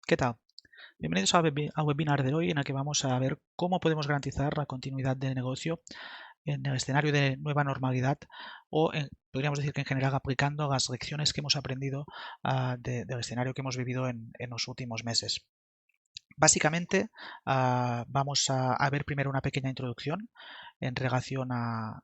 ¿Qué tal? Bienvenidos al webinar de hoy en el que vamos a ver cómo podemos garantizar la continuidad de negocio en el escenario de nueva normalidad podríamos decir que en general aplicando las lecciones que hemos aprendido del escenario que hemos vivido en los últimos meses. Básicamente, vamos a ver primero una pequeña introducción en relación al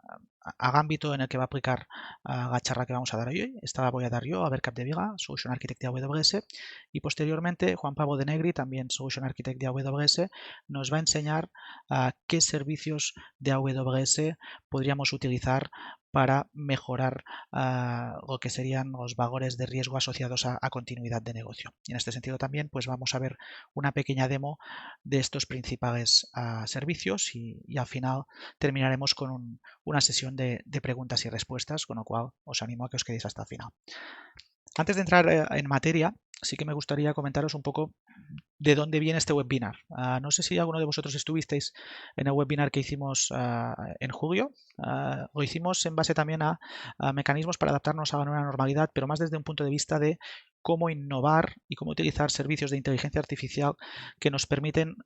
ámbito en el que va a aplicar la charla que vamos a dar hoy. Esta la voy a dar yo, Albert Capdevila, Solution Architect de AWS, y posteriormente Juan Pablo de Negri, también Solution Architect de AWS, nos va a enseñar qué servicios de AWS podríamos utilizar para mejorar lo que serían los valores de riesgo asociados a continuidad de negocio. Y en este sentido también pues vamos a ver una pequeña demo de estos principales servicios y al final terminaremos con una sesión de preguntas y respuestas, con lo cual os animo a que os quedéis hasta el final. Antes de entrar en materia, sí que me gustaría comentaros un poco de dónde viene este webinar. No sé si alguno de vosotros estuvisteis en el webinar que hicimos en julio. Lo hicimos en base también a mecanismos para adaptarnos a la nueva normalidad, pero más desde un punto de vista de cómo innovar y cómo utilizar servicios de inteligencia artificial que nos permitieran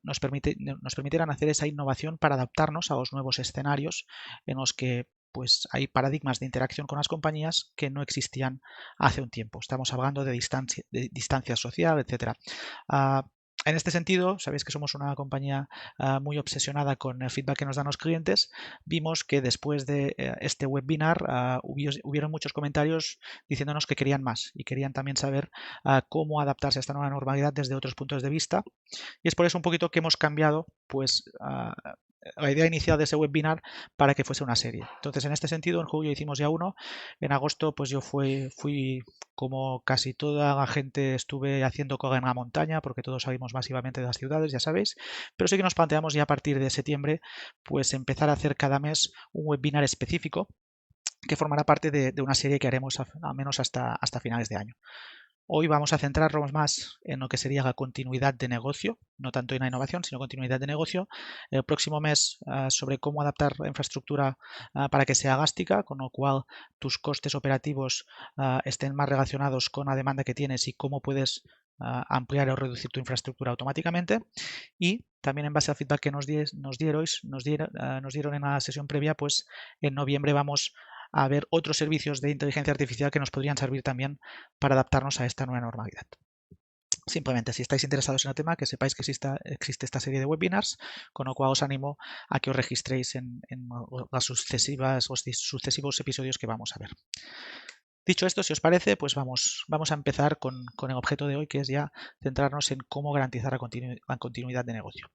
hacer esa innovación para adaptarnos a los nuevos escenarios en los que pues hay paradigmas de interacción con las compañías que no existían hace un tiempo. Estamos hablando de distancia social, etcétera. En este sentido, sabéis que somos una compañía muy obsesionada con el feedback que nos dan los clientes. Vimos que después de este webinar hubieron muchos comentarios diciéndonos que querían más y querían también saber cómo adaptarse a esta nueva normalidad desde otros puntos de vista. Y es por eso un poquito que hemos cambiado pues la idea inicial de ese webinar para que fuese una serie. Entonces, en este sentido, en julio hicimos ya uno. En agosto, pues yo fui como casi toda la gente, estuve haciendo cola en la montaña, porque todos salimos masivamente de las ciudades, ya sabéis. Pero sí que nos planteamos ya a partir de septiembre, pues empezar a hacer cada mes un webinar específico que formará parte de una serie que haremos al menos hasta finales de año. Hoy vamos a centrarnos más en lo que sería la continuidad de negocio, no tanto en la innovación, sino continuidad de negocio. El próximo mes sobre cómo adaptar la infraestructura para que sea gástica, con lo cual tus costes operativos estén más relacionados con la demanda que tienes y cómo puedes ampliar o reducir tu infraestructura automáticamente. Y también en base al feedback que nos dieron en la sesión previa, pues en noviembre vamos a ver otros servicios de inteligencia artificial que nos podrían servir también para adaptarnos a esta nueva normalidad. Simplemente, si estáis interesados en el tema, que sepáis que existe esta serie de webinars, con lo cual os animo a que os registréis en los sucesivos episodios que vamos a ver. Dicho esto, si os parece, pues vamos a empezar con el objeto de hoy, que es ya centrarnos en cómo garantizar la continuidad de negocio.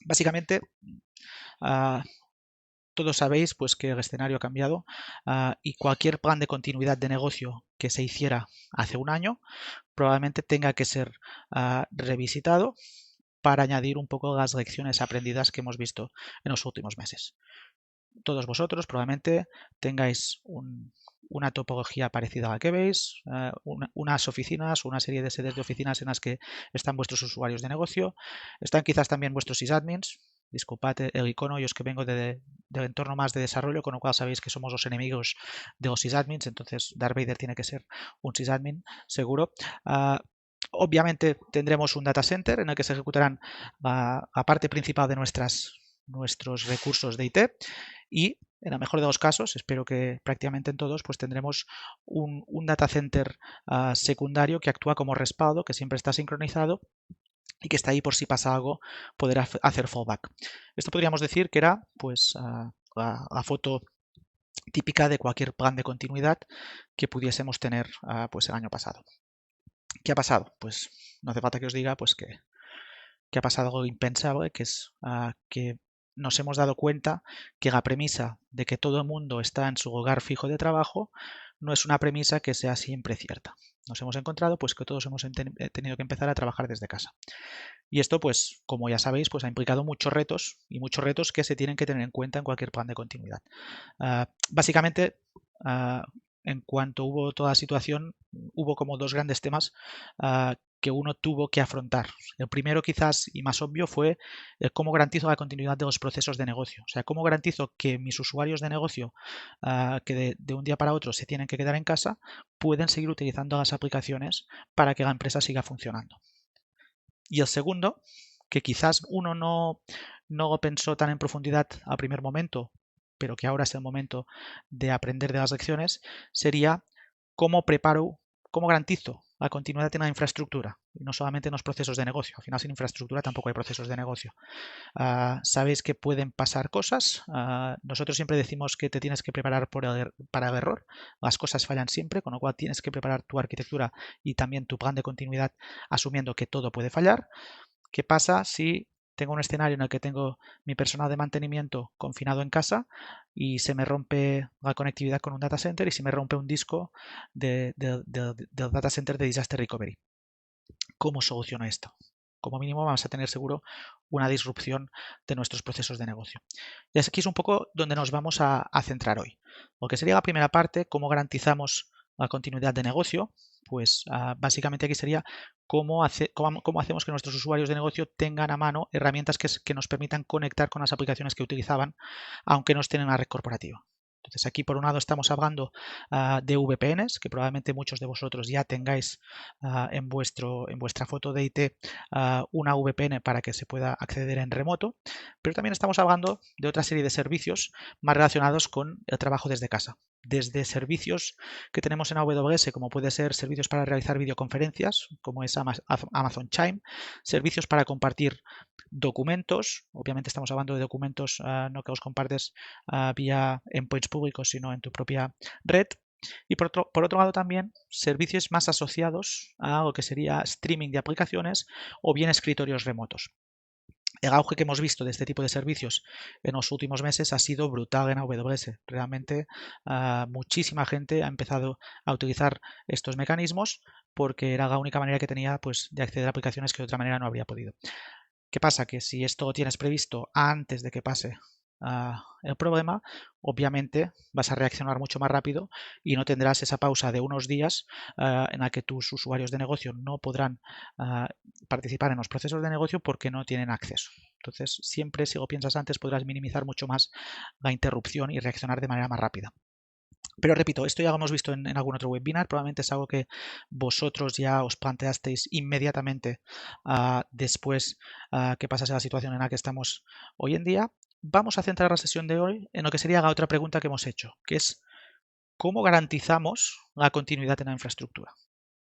Básicamente, todos sabéis pues, que el escenario ha cambiado y cualquier plan de continuidad de negocio que se hiciera hace un año probablemente tenga que ser revisitado para añadir un poco las lecciones aprendidas que hemos visto en los últimos meses. Todos vosotros probablemente tengáis una topología parecida a la que veis, unas oficinas, una serie de sedes de oficinas en las que están vuestros usuarios de negocio, están quizás también vuestros sysadmins. Disculpad el icono, yo es que vengo del entorno más de desarrollo, con lo cual sabéis que somos los enemigos de los sysadmins, entonces Darth Vader tiene que ser un sysadmin, seguro. Obviamente tendremos un data center en el que se ejecutarán la parte principal de nuestros recursos de IT y en el mejor de los casos, espero que prácticamente en todos, pues tendremos un data center secundario que actúa como respaldo, que siempre está sincronizado y que está ahí por si pasa algo, poder hacer fallback. Esto podríamos decir que era pues la foto típica de cualquier plan de continuidad que pudiésemos tener pues el año pasado. ¿Qué ha pasado? Pues no hace falta que os diga pues que ha pasado algo impensable, que es que nos hemos dado cuenta que la premisa de que todo el mundo está en su hogar fijo de trabajo no es una premisa que sea siempre cierta. Nos hemos encontrado pues que todos hemos tenido que empezar a trabajar desde casa. Y esto, pues, como ya sabéis, pues ha implicado muchos retos y muchos retos que se tienen que tener en cuenta en cualquier plan de continuidad. Básicamente, en cuanto hubo toda la situación, hubo como dos grandes temas que uno tuvo que afrontar. El primero, quizás, y más obvio, fue cómo garantizo la continuidad de los procesos de negocio. O sea, cómo garantizo que mis usuarios de negocio, que de un día para otro se tienen que quedar en casa, pueden seguir utilizando las aplicaciones para que la empresa siga funcionando. Y el segundo, que quizás uno no lo pensó tan en profundidad al primer momento, pero que ahora es el momento de aprender de las lecciones, sería cómo preparo, cómo garantizo la continuidad en la infraestructura, y no solamente en los procesos de negocio. Al final, sin infraestructura tampoco hay procesos de negocio. Sabéis que pueden pasar cosas. Nosotros siempre decimos que te tienes que preparar para el error. Las cosas fallan siempre, con lo cual tienes que preparar tu arquitectura y también tu plan de continuidad asumiendo que todo puede fallar. ¿Qué pasa si tengo un escenario en el que tengo mi personal de mantenimiento confinado en casa y se me rompe la conectividad con un data center y se me rompe un disco del data center de Disaster Recovery? ¿Cómo soluciono esto? Como mínimo vamos a tener seguro una disrupción de nuestros procesos de negocio. Y aquí es un poco donde nos vamos a centrar hoy. Lo que sería la primera parte, cómo garantizamos la continuidad de negocio, pues básicamente aquí sería cómo hacemos que nuestros usuarios de negocio tengan a mano herramientas que nos permitan conectar con las aplicaciones que utilizaban, aunque no estén en la red corporativa. Entonces aquí por un lado estamos hablando de VPNs, que probablemente muchos de vosotros ya tengáis en vuestra foto de IT una VPN para que se pueda acceder en remoto, pero también estamos hablando de otra serie de servicios más relacionados con el trabajo desde casa. Desde servicios que tenemos en AWS, como puede ser servicios para realizar videoconferencias, como es Amazon Chime, servicios para compartir documentos, obviamente estamos hablando de documentos no que los compartes vía endpoints públicos, sino en tu propia red. Y por otro lado también servicios más asociados a lo que sería streaming de aplicaciones o bien escritorios remotos. El auge que hemos visto de este tipo de servicios en los últimos meses ha sido brutal en AWS. Realmente muchísima gente ha empezado a utilizar estos mecanismos porque era la única manera que tenía pues, de acceder a aplicaciones que de otra manera no habría podido. ¿Qué pasa? Que si esto lo tienes previsto antes de que pase el problema, obviamente vas a reaccionar mucho más rápido y no tendrás esa pausa de unos días en la que tus usuarios de negocio no podrán participar en los procesos de negocio porque no tienen acceso. Entonces, siempre si lo piensas antes podrás minimizar mucho más la interrupción y reaccionar de manera más rápida. Pero repito, esto ya lo hemos visto en algún otro webinar, probablemente es algo que vosotros ya os planteasteis inmediatamente después que pasase la situación en la que estamos hoy en día. Vamos a centrar la sesión de hoy en lo que sería la otra pregunta que hemos hecho, que es ¿cómo garantizamos la continuidad en la infraestructura?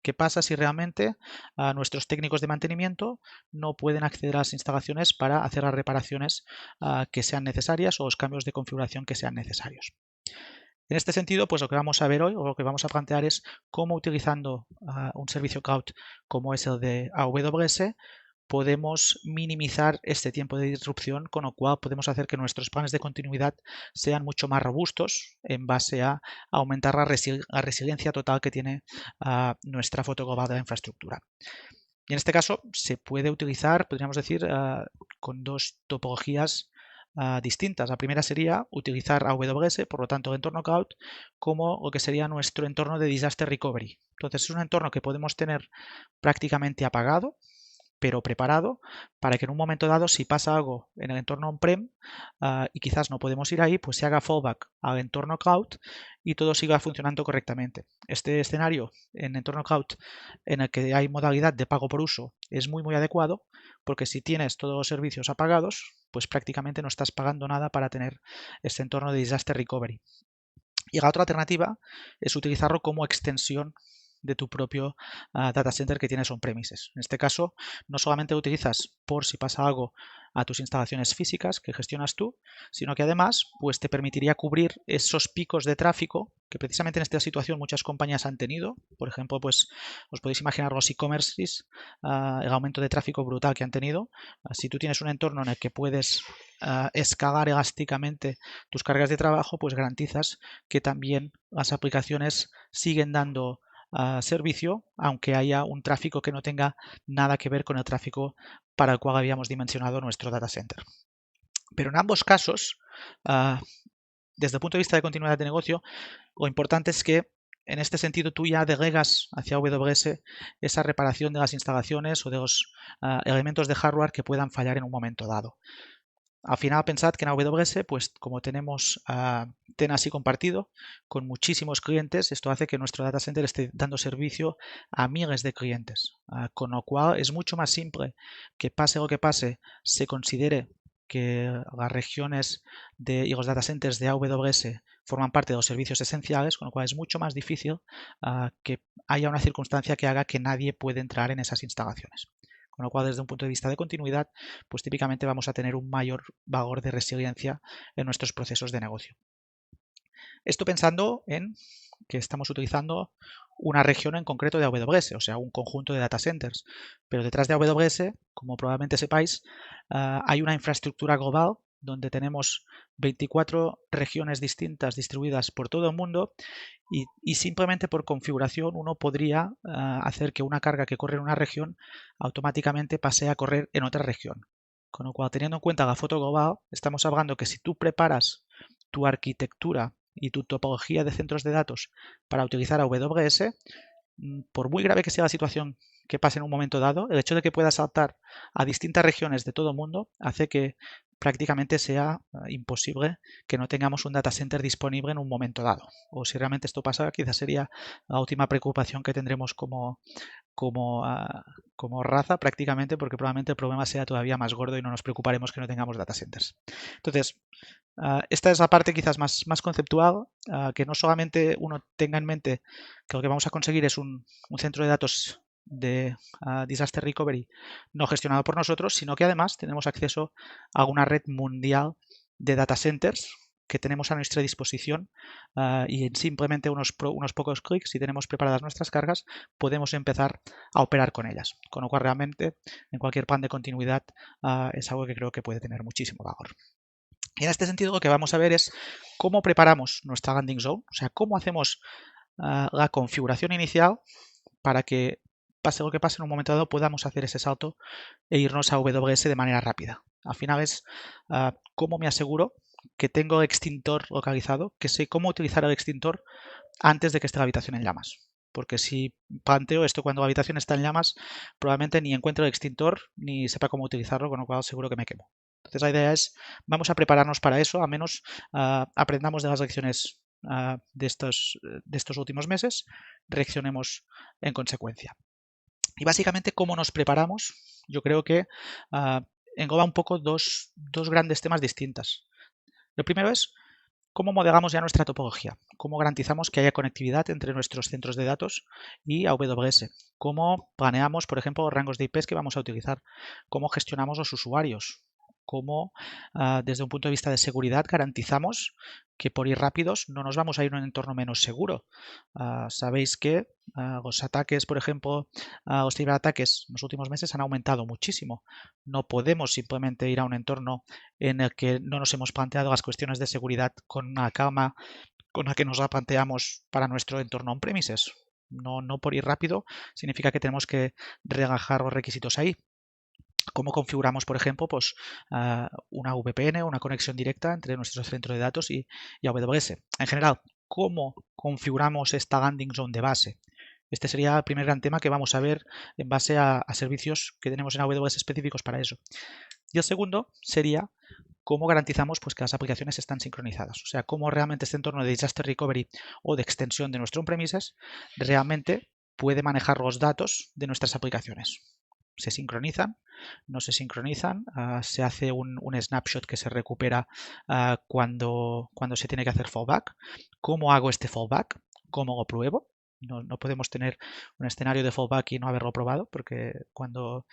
¿Qué pasa si realmente nuestros técnicos de mantenimiento no pueden acceder a las instalaciones para hacer las reparaciones que sean necesarias o los cambios de configuración que sean necesarios? En este sentido, pues lo que vamos a ver hoy o lo que vamos a plantear es cómo utilizando un servicio cloud como es el de AWS podemos minimizar este tiempo de disrupción, con lo cual podemos hacer que nuestros planes de continuidad sean mucho más robustos en base a aumentar la resiliencia total que tiene nuestra foto global de la infraestructura. Y en este caso se puede utilizar, podríamos decir, con dos topologías distintas. La primera sería utilizar AWS, por lo tanto el entorno cloud, como lo que sería nuestro entorno de disaster recovery. Entonces es un entorno que podemos tener prácticamente apagado, pero preparado para que en un momento dado, si pasa algo en el entorno on-prem y quizás no podemos ir ahí, pues se haga fallback al entorno cloud y todo siga funcionando correctamente. Este escenario en entorno cloud en el que hay modalidad de pago por uso es muy adecuado porque si tienes todos los servicios apagados, pues prácticamente no estás pagando nada para tener este entorno de disaster recovery. Y la otra alternativa es utilizarlo como extensión de tu propio data center que tienes on-premises. En este caso, no solamente lo utilizas por si pasa algo a tus instalaciones físicas que gestionas tú, sino que además pues, te permitiría cubrir esos picos de tráfico que precisamente en esta situación muchas compañías han tenido. Por ejemplo, pues os podéis imaginar los e-commerces, el aumento de tráfico brutal que han tenido. Si tú tienes un entorno en el que puedes escalar elásticamente tus cargas de trabajo, pues garantizas que también las aplicaciones siguen dando servicio, aunque haya un tráfico que no tenga nada que ver con el tráfico para el cual habíamos dimensionado nuestro data center. Pero en ambos casos, desde el punto de vista de continuidad de negocio, lo importante es que en este sentido tú ya delegas hacia AWS esa reparación de las instalaciones o de los elementos de hardware que puedan fallar en un momento dado. Al final pensad que en AWS, pues como tenemos tenancy compartido con muchísimos clientes, esto hace que nuestro data center esté dando servicio a miles de clientes, con lo cual es mucho más simple que pase lo que pase, se considere que las regiones y los data centers de AWS forman parte de los servicios esenciales, con lo cual es mucho más difícil que haya una circunstancia que haga que nadie pueda entrar en esas instalaciones. Con lo cual, desde un punto de vista de continuidad, pues típicamente vamos a tener un mayor valor de resiliencia en nuestros procesos de negocio. Esto pensando en que estamos utilizando una región en concreto de AWS, o sea, un conjunto de data centers. Pero detrás de AWS, como probablemente sepáis, hay una infraestructura global donde tenemos 24 regiones distintas distribuidas por todo el mundo y simplemente por configuración uno podría hacer que una carga que corre en una región automáticamente pase a correr en otra región. Con lo cual, teniendo en cuenta la foto global, estamos hablando que si tú preparas tu arquitectura y tu topología de centros de datos para utilizar AWS, por muy grave que sea la situación que pase en un momento dado, el hecho de que puedas saltar a distintas regiones de todo el mundo hace que prácticamente sea imposible que no tengamos un data center disponible en un momento dado. O si realmente esto pasa, quizás sería la última preocupación que tendremos como raza prácticamente, porque probablemente el problema sea todavía más gordo y no nos preocuparemos que no tengamos data centers. Entonces, esta es la parte quizás más conceptual, que no solamente uno tenga en mente que lo que vamos a conseguir es un centro de datos de Disaster Recovery no gestionado por nosotros, sino que además tenemos acceso a una red mundial de data centers que tenemos a nuestra disposición y en simplemente unos pocos clics, si tenemos preparadas nuestras cargas, podemos empezar a operar con ellas. Con lo cual realmente en cualquier plan de continuidad es algo que creo que puede tener muchísimo valor. Y en este sentido lo que vamos a ver es cómo preparamos nuestra landing zone, o sea, cómo hacemos la configuración inicial para que pase lo que pase en un momento dado podamos hacer ese salto e irnos a AWS de manera rápida. Al final es cómo me aseguro que tengo el extintor localizado, que sé cómo utilizar el extintor antes de que esté la habitación en llamas. Porque si planteo esto cuando la habitación está en llamas, probablemente ni encuentre el extintor ni sepa cómo utilizarlo, con lo cual seguro que me quemo. Entonces la idea es, vamos a prepararnos para eso, al menos aprendamos de las lecciones de estos últimos meses, reaccionemos en consecuencia. Y básicamente, ¿cómo nos preparamos? Yo creo que engloba un poco dos grandes temas distintas. Lo primero es cómo modelamos ya nuestra topología, cómo garantizamos que haya conectividad entre nuestros centros de datos y AWS, cómo planeamos, por ejemplo, los rangos de IPs que vamos a utilizar, cómo gestionamos los usuarios, cómo desde un punto de vista de seguridad garantizamos que por ir rápidos no nos vamos a ir a un entorno menos seguro. Sabéis que los ataques, por ejemplo, los ciberataques en los últimos meses han aumentado muchísimo. No podemos simplemente ir a un entorno en el que no nos hemos planteado las cuestiones de seguridad con una calma con la que nos la planteamos para nuestro entorno on-premises. No por ir rápido significa que tenemos que relajar los requisitos ahí. ¿Cómo configuramos, por ejemplo, pues, una VPN, una conexión directa entre nuestro centro de datos y AWS? En general, ¿cómo configuramos esta landing zone de base? Este sería el primer gran tema que vamos a ver en base a servicios que tenemos en AWS específicos para eso. Y el segundo sería cómo garantizamos pues, que las aplicaciones están sincronizadas. O sea, cómo realmente este entorno de Disaster Recovery o de extensión de nuestro on-premises realmente puede manejar los datos de nuestras aplicaciones. Se sincronizan, no se sincronizan, se hace un snapshot que se recupera cuando se tiene que hacer fallback. ¿Cómo hago este fallback? ¿Cómo lo pruebo? No podemos tener un escenario de fallback y no haberlo probado, porque cuando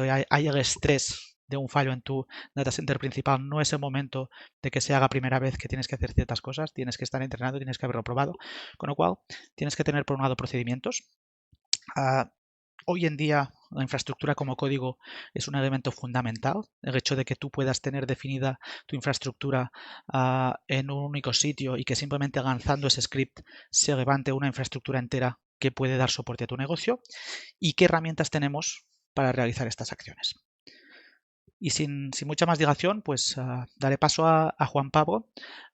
hay el estrés de un fallo en tu data center principal, no es el momento de que se haga primera vez que tienes que hacer ciertas cosas, tienes que estar entrenado, tienes que haberlo probado, con lo cual tienes que tener por un lado procedimientos. Hoy en día la infraestructura como código es un elemento fundamental. El hecho de que tú puedas tener definida tu infraestructura en un único sitio y que simplemente lanzando ese script se levante una infraestructura entera que puede dar soporte a tu negocio y qué herramientas tenemos para realizar estas acciones. Y sin mucha más dilación, pues daré paso a Juan Pablo,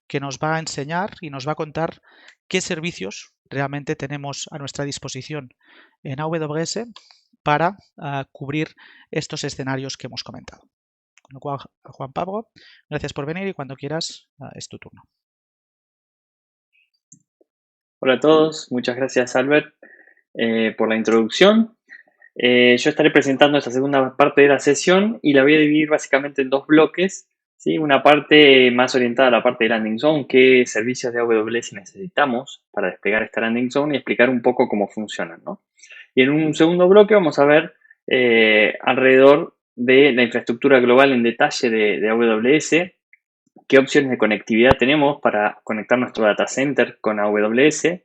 que nos va a enseñar y nos va a contar qué servicios realmente tenemos a nuestra disposición en AWS para cubrir estos escenarios que hemos comentado. Con lo cual, Juan Pablo, gracias por venir y cuando quieras es tu turno. Hola a todos, muchas gracias Albert por la introducción. Yo estaré presentando esta segunda parte de la sesión y la voy a dividir básicamente en dos bloques, ¿sí? Una parte más orientada a la parte de Landing Zone, qué servicios de AWS necesitamos para desplegar esta Landing Zone y explicar un poco cómo funcionan, ¿no? Y en un segundo bloque vamos a ver alrededor de la infraestructura global en detalle de AWS, qué opciones de conectividad tenemos para conectar nuestro data center con AWS,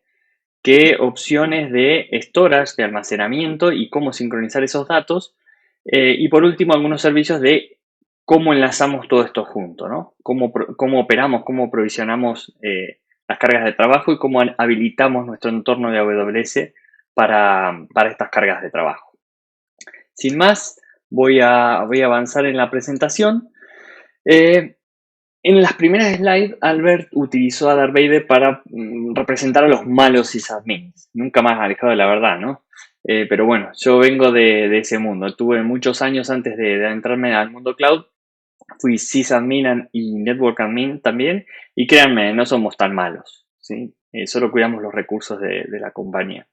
qué opciones de storage, de almacenamiento y cómo sincronizar esos datos. Y por último, algunos servicios de cómo enlazamos todo esto junto, ¿no? Cómo operamos, cómo provisionamos las cargas de trabajo y cómo habilitamos nuestro entorno de AWS para estas cargas de trabajo. Sin más, voy a avanzar en la presentación. En las primeras slides, Albert utilizó a Darth Vader para representar a los malos sysadmins. Nunca más alejado de la verdad, ¿no? Pero bueno, yo vengo de ese mundo. Tuve muchos años antes de entrarme al mundo cloud. Fui sysadmin y network admin también. Y créanme, no somos tan malos, ¿sí? Solo cuidamos los recursos de la compañía.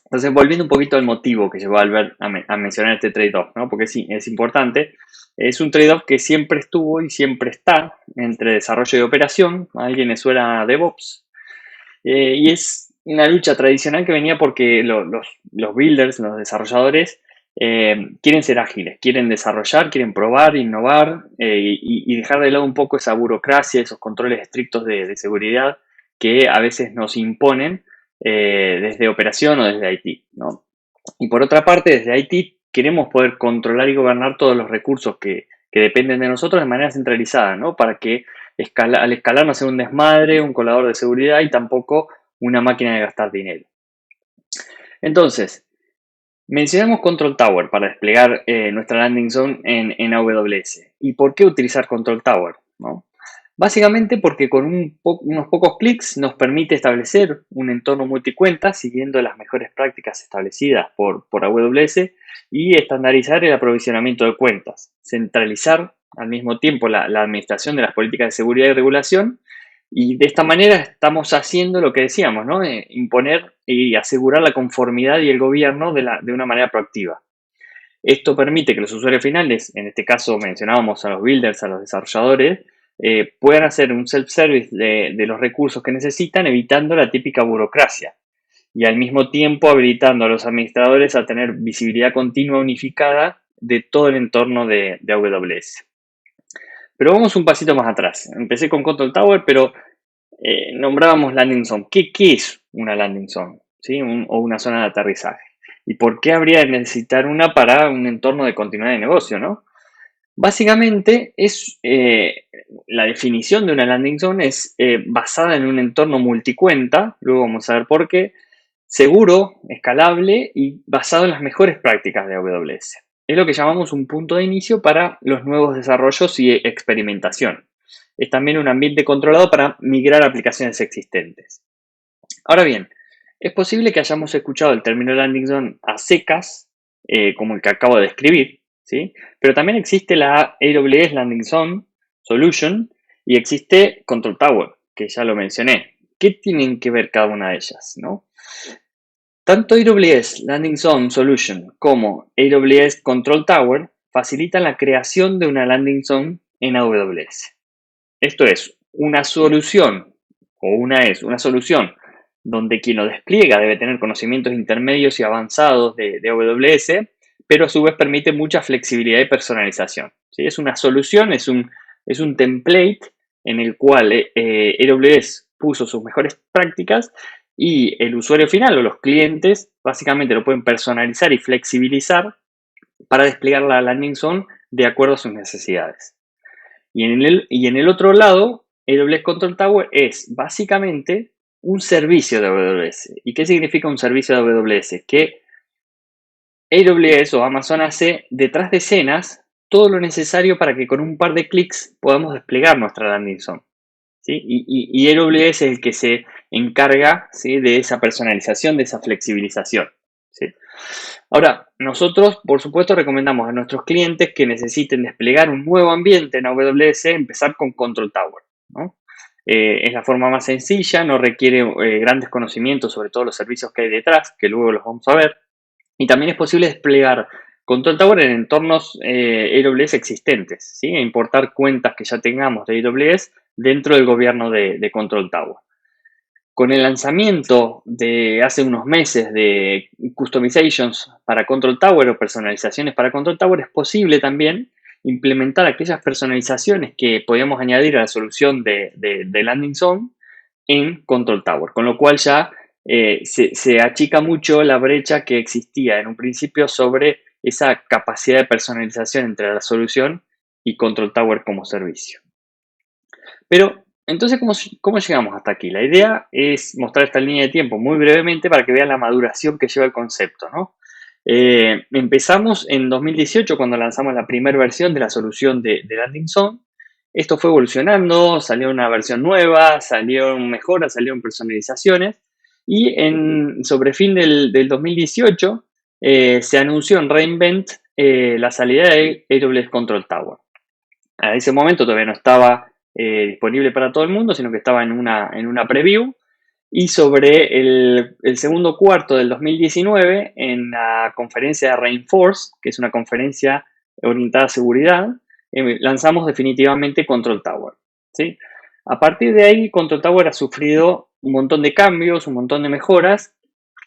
Entonces, volviendo un poquito al motivo que llevó a Albert a mencionar este trade-off, ¿no? Porque sí, es importante. Es un trade-off que siempre estuvo y siempre está entre desarrollo y operación. A alguien le suena DevOps. Y es una lucha tradicional que venía porque los builders, los desarrolladores, quieren ser ágiles, quieren desarrollar, quieren probar, innovar y dejar de lado un poco esa burocracia, esos controles estrictos de seguridad que a veces nos imponen desde operación o desde IT, ¿no? Y por otra parte, desde IT queremos poder controlar y gobernar todos los recursos que dependen de nosotros de manera centralizada, ¿no? Para que al escalar no sea un desmadre, un colador de seguridad y tampoco una máquina de gastar dinero. Entonces, mencionamos Control Tower para desplegar nuestra landing zone en AWS. ¿Y por qué utilizar Control Tower? ¿No? Básicamente porque con unos pocos clics nos permite establecer un entorno multicuenta siguiendo las mejores prácticas establecidas por AWS y estandarizar el aprovisionamiento de cuentas, centralizar al mismo tiempo la administración de las políticas de seguridad y regulación y de esta manera estamos haciendo lo que decíamos, ¿no? Imponer y asegurar la conformidad y el gobierno de una manera proactiva. Esto permite que los usuarios finales, en este caso mencionábamos a los builders, a los desarrolladores, puedan hacer un self-service de los recursos que necesitan, evitando la típica burocracia y al mismo tiempo habilitando a los administradores a tener visibilidad continua unificada de todo el entorno de AWS. Pero vamos un pasito más atrás. Empecé con Control Tower, pero nombrábamos landing zone. ¿Qué es una landing zone? ¿Sí? O una zona de aterrizaje. ¿Y por qué habría de necesitar una para un entorno de continuidad de negocio, no? Básicamente, la definición de una landing zone es basada en un entorno multicuenta, luego vamos a ver por qué, seguro, escalable y basado en las mejores prácticas de AWS. Es lo que llamamos un punto de inicio para los nuevos desarrollos y experimentación. Es también un ambiente controlado para migrar aplicaciones existentes. Ahora bien, es posible que hayamos escuchado el término landing zone a secas, como el que acabo de describir, ¿sí? Pero también existe la AWS Landing Zone Solution y existe Control Tower, que ya lo mencioné. ¿Qué tienen que ver cada una de ellas, no? Tanto AWS Landing Zone Solution como AWS Control Tower facilitan la creación de una landing zone en AWS. Esto es una solución una solución donde quien lo despliega debe tener conocimientos intermedios y avanzados de AWS, pero a su vez permite mucha flexibilidad y personalización. ¿Sí? Es una solución, es un template en el cual AWS puso sus mejores prácticas y el usuario final o los clientes básicamente lo pueden personalizar y flexibilizar para desplegar la landing zone de acuerdo a sus necesidades. Y en el otro lado, AWS Control Tower es básicamente un servicio de AWS. ¿Y qué significa un servicio de AWS? Que AWS o Amazon hace detrás de escenas todo lo necesario para que con un par de clics podamos desplegar nuestra landing zone. ¿Sí? Y AWS es el que se encarga, ¿sí?, de esa personalización, de esa flexibilización. ¿Sí? Ahora, nosotros, por supuesto, recomendamos a nuestros clientes que necesiten desplegar un nuevo ambiente en AWS, empezar con Control Tower, ¿no? Es la forma más sencilla, no requiere grandes conocimientos sobre todos los servicios que hay detrás, que luego los vamos a ver. Y también es posible desplegar Control Tower en entornos AWS existentes, ¿sí? E importar cuentas que ya tengamos de AWS dentro del gobierno de Control Tower. Con el lanzamiento de hace unos meses de customizations para Control Tower o personalizaciones para Control Tower, es posible también implementar aquellas personalizaciones que podíamos añadir a la solución de Landing Zone en Control Tower, con lo cual ya se achica mucho la brecha que existía en un principio sobre esa capacidad de personalización entre la solución y Control Tower como servicio. Pero, entonces, ¿cómo llegamos hasta aquí? La idea es mostrar esta línea de tiempo muy brevemente para que vean la maduración que lleva el concepto, ¿no? Empezamos en 2018 cuando lanzamos la primera versión de la solución de Landing Zone. Esto fue evolucionando, salió una versión nueva, salieron mejoras, salieron personalizaciones y sobre fin del 2018 se anunció en re:Invent la salida de AWS Control Tower. A ese momento todavía no estaba disponible para todo el mundo, sino que estaba en una preview. Y sobre el segundo cuarto del 2019, en la conferencia de Reinforce, que es una conferencia orientada a seguridad, lanzamos definitivamente Control Tower, ¿sí? A partir de ahí, Control Tower ha sufrido un montón de cambios, un montón de mejoras,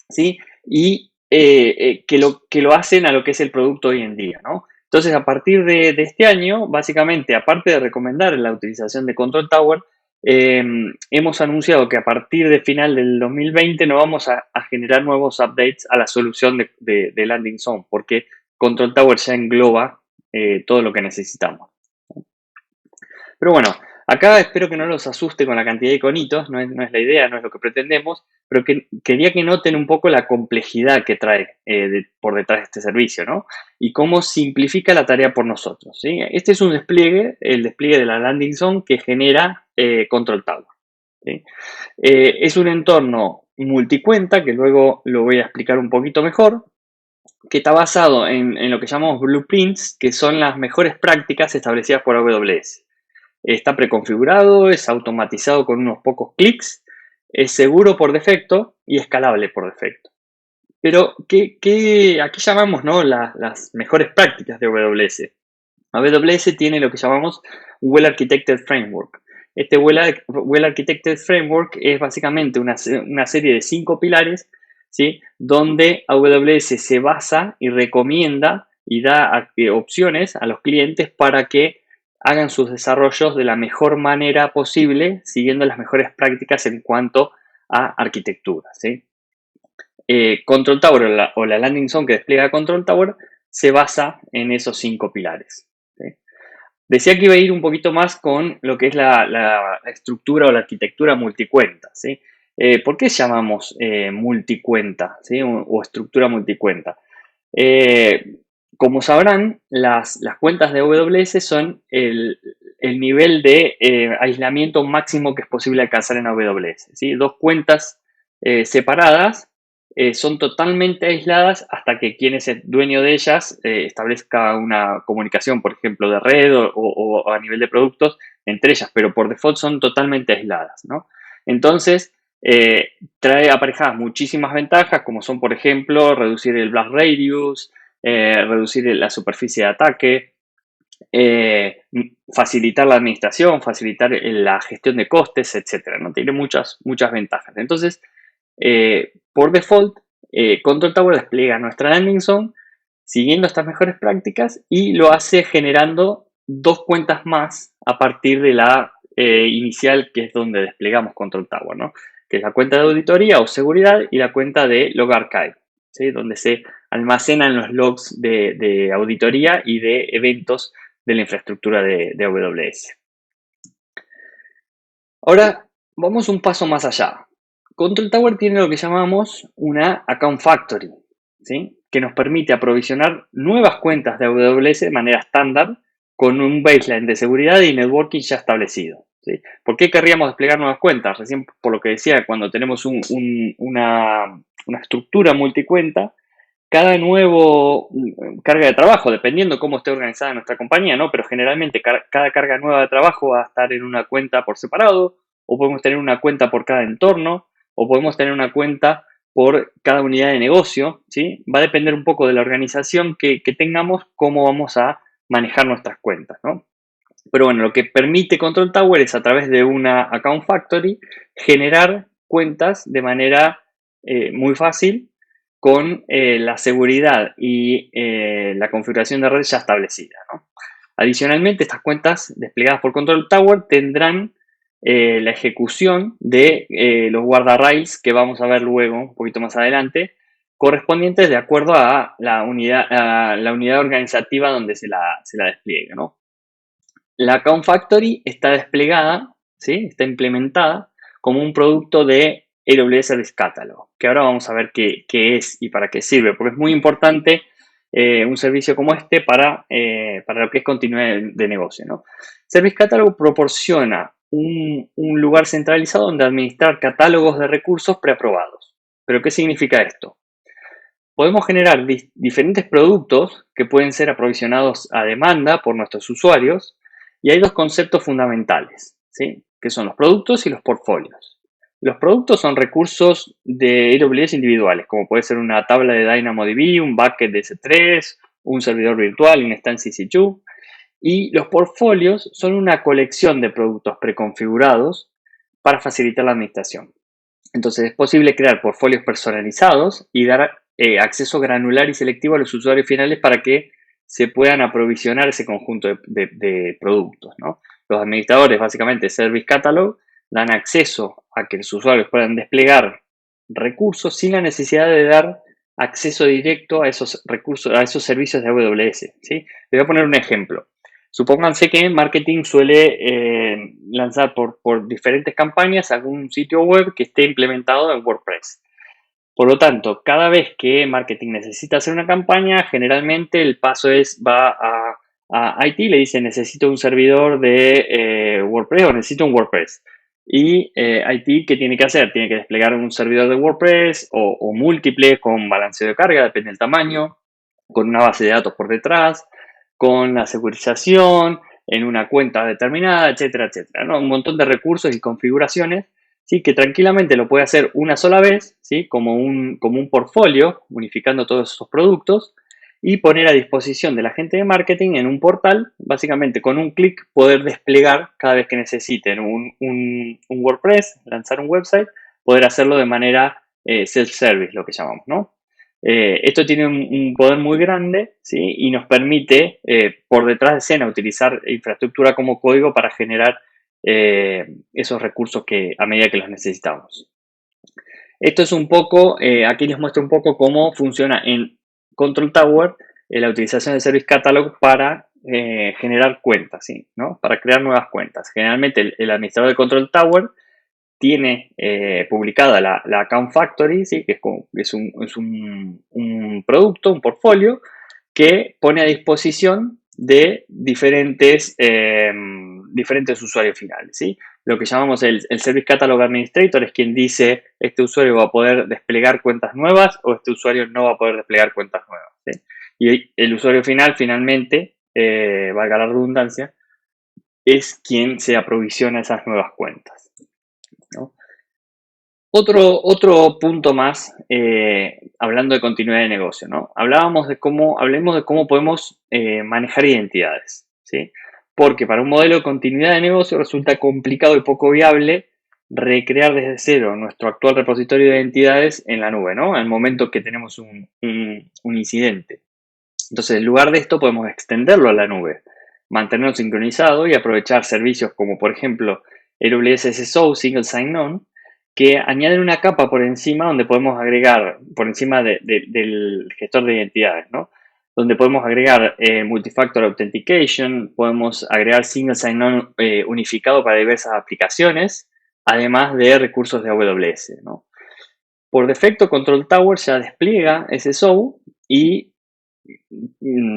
¿sí? Y que lo hacen a lo que es el producto hoy en día, ¿no? Entonces, a partir de este año, básicamente, aparte de recomendar la utilización de Control Tower, hemos anunciado que a partir de final del 2020 no vamos a generar nuevos updates a la solución de Landing Zone, porque Control Tower ya engloba todo lo que necesitamos. Pero bueno, acá espero que no los asuste con la cantidad de iconitos, no es la idea, no es lo que pretendemos, pero quería que noten un poco la complejidad que trae por detrás de este servicio, ¿no? Y cómo simplifica la tarea por nosotros, ¿sí? Este es un despliegue, el despliegue de la Landing Zone que genera Control Tower, ¿sí? Es un entorno multicuenta, que luego lo voy a explicar un poquito mejor, que está basado en lo que llamamos blueprints, que son las mejores prácticas establecidas por AWS. Está preconfigurado, es automatizado con unos pocos clics, es seguro por defecto y escalable por defecto. Pero, aquí llamamos, ¿no?, las mejores prácticas de AWS? AWS tiene lo que llamamos un Well Architected Framework. Este Well Architected Framework es básicamente una serie de 5 pilares, ¿sí?, donde AWS se basa y recomienda y da opciones a los clientes para que hagan sus desarrollos de la mejor manera posible, siguiendo las mejores prácticas en cuanto a arquitectura, ¿sí? Control Tower o la Landing Zone que despliega Control Tower se basa en esos 5 pilares, ¿sí? Decía que iba a ir un poquito más con lo que es la estructura o la arquitectura multicuenta, ¿sí? ¿Por qué llamamos multicuenta, ¿sí?, o estructura multicuenta? Como sabrán, las cuentas de AWS son el nivel de aislamiento máximo que es posible alcanzar en AWS, ¿sí? Dos cuentas separadas son totalmente aisladas hasta que quien es el dueño de ellas establezca una comunicación, por ejemplo, de red o a nivel de productos entre ellas, pero por default son totalmente aisladas, ¿no? Entonces, trae aparejadas muchísimas ventajas, como son, por ejemplo, reducir el blast radius, reducir la superficie de ataque, facilitar la administración, facilitar la gestión de costes, etcétera, ¿no? Tiene muchas ventajas. Entonces, por default, Control Tower despliega nuestra Landing Zone siguiendo estas mejores prácticas y lo hace generando 2 cuentas más a partir de la inicial, que es donde desplegamos Control Tower, ¿no?, que es la cuenta de auditoría o seguridad y la cuenta de Log Archive, ¿sí?, donde se almacenan los logs de auditoría y de eventos de la infraestructura de AWS. Ahora, vamos un paso más allá. Control Tower tiene lo que llamamos una Account Factory, ¿sí?, que nos permite aprovisionar nuevas cuentas de AWS de manera estándar con un baseline de seguridad y networking ya establecido, ¿sí? ¿Por qué querríamos desplegar nuevas cuentas? Recién, por lo que decía, cuando tenemos una estructura multicuenta, cada nuevo carga de trabajo, dependiendo cómo esté organizada nuestra compañía, ¿no? Pero generalmente cada carga nueva de trabajo va a estar en una cuenta por separado, o podemos tener una cuenta por cada entorno, o podemos tener una cuenta por cada unidad de negocio, ¿sí? Va a depender un poco de la organización que tengamos, cómo vamos a manejar nuestras cuentas, ¿no? Pero bueno, lo que permite Control Tower es a través de una Account Factory generar cuentas de manera muy fácil con la seguridad y la configuración de red ya establecida, ¿no? Adicionalmente, estas cuentas desplegadas por Control Tower tendrán la ejecución de los guardrails que vamos a ver luego, un poquito más adelante, correspondientes de acuerdo a la unidad organizativa donde se la despliegue, ¿no? La Account Factory está desplegada, ¿sí? Está implementada como un producto de AWS Service Catalog, que ahora vamos a ver qué es y para qué sirve, porque es muy importante un servicio como este para lo que es continuidad de negocio, ¿no? Service Catalog proporciona un lugar centralizado donde administrar catálogos de recursos preaprobados. ¿Pero qué significa esto? Podemos generar diferentes productos que pueden ser aprovisionados a demanda por nuestros usuarios y hay dos conceptos fundamentales, ¿sí? Que son los productos y los portfolios. Los productos son recursos de AWS individuales, como puede ser una tabla de DynamoDB, un bucket de S3, un servidor virtual, una instancia EC2. Y los portfolios son una colección de productos preconfigurados para facilitar la administración. Entonces es posible crear portfolios personalizados y dar acceso granular y selectivo a los usuarios finales para que se puedan aprovisionar ese conjunto de productos, ¿no? Los administradores, básicamente, Service Catalog, dan acceso a que los usuarios puedan desplegar recursos sin la necesidad de dar acceso directo a esos recursos, a esos servicios de AWS, ¿sí? Les voy a poner un ejemplo. Supónganse que marketing suele lanzar por diferentes campañas algún sitio web que esté implementado en WordPress. Por lo tanto, cada vez que marketing necesita hacer una campaña, generalmente el paso va a IT, le dice necesito un servidor de WordPress o necesito un WordPress. Y IT, ¿qué tiene que hacer? Tiene que desplegar un servidor de WordPress o múltiples con balanceo de carga, depende del tamaño, con una base de datos por detrás, con la securización, en una cuenta determinada, etcétera, etcétera, ¿no? Un montón de recursos y configuraciones, ¿sí? Que tranquilamente lo puede hacer una sola vez, ¿sí? Como un portfolio, unificando todos esos productos, y poner a disposición de la gente de marketing en un portal, básicamente con un clic poder desplegar cada vez que necesiten un WordPress, lanzar un website, poder hacerlo de manera self-service, lo que llamamos, ¿no? Esto tiene un poder muy grande, ¿sí? Y nos permite, por detrás de escena, utilizar infraestructura como código para generar esos recursos a medida que los necesitamos. Esto es un poco, aquí les muestro un poco cómo funciona en Control Tower la utilización de Service Catalog para generar cuentas, ¿sí? ¿No? Para crear nuevas cuentas. Generalmente el administrador de Control Tower tiene publicada la Account Factory, ¿sí? Que es un producto, un portfolio, que pone a disposición de diferentes usuarios finales, ¿sí? Lo que llamamos el Service Catalog Administrator es quien dice este usuario va a poder desplegar cuentas nuevas o este usuario no va a poder desplegar cuentas nuevas, ¿sí? Y el usuario final, finalmente, valga la redundancia, es quien se aprovisiona esas nuevas cuentas, ¿no? Otro punto más, hablando de continuidad de negocio, ¿no? Hablemos de cómo podemos manejar identidades, ¿sí? Porque para un modelo de continuidad de negocio resulta complicado y poco viable recrear desde cero nuestro actual repositorio de identidades en la nube, ¿no? En el momento que tenemos un incidente. Entonces, en lugar de esto, podemos extenderlo a la nube, mantenerlo sincronizado y aprovechar servicios como, por ejemplo, AWS SSO, Single Sign-On, que añaden una capa por encima donde podemos agregar, por encima del gestor de identidades, ¿no? Donde podemos agregar Multifactor Authentication, podemos agregar Single Sign-On unificado para diversas aplicaciones, además de recursos de AWS, ¿no? Por defecto, Control Tower ya despliega SSO y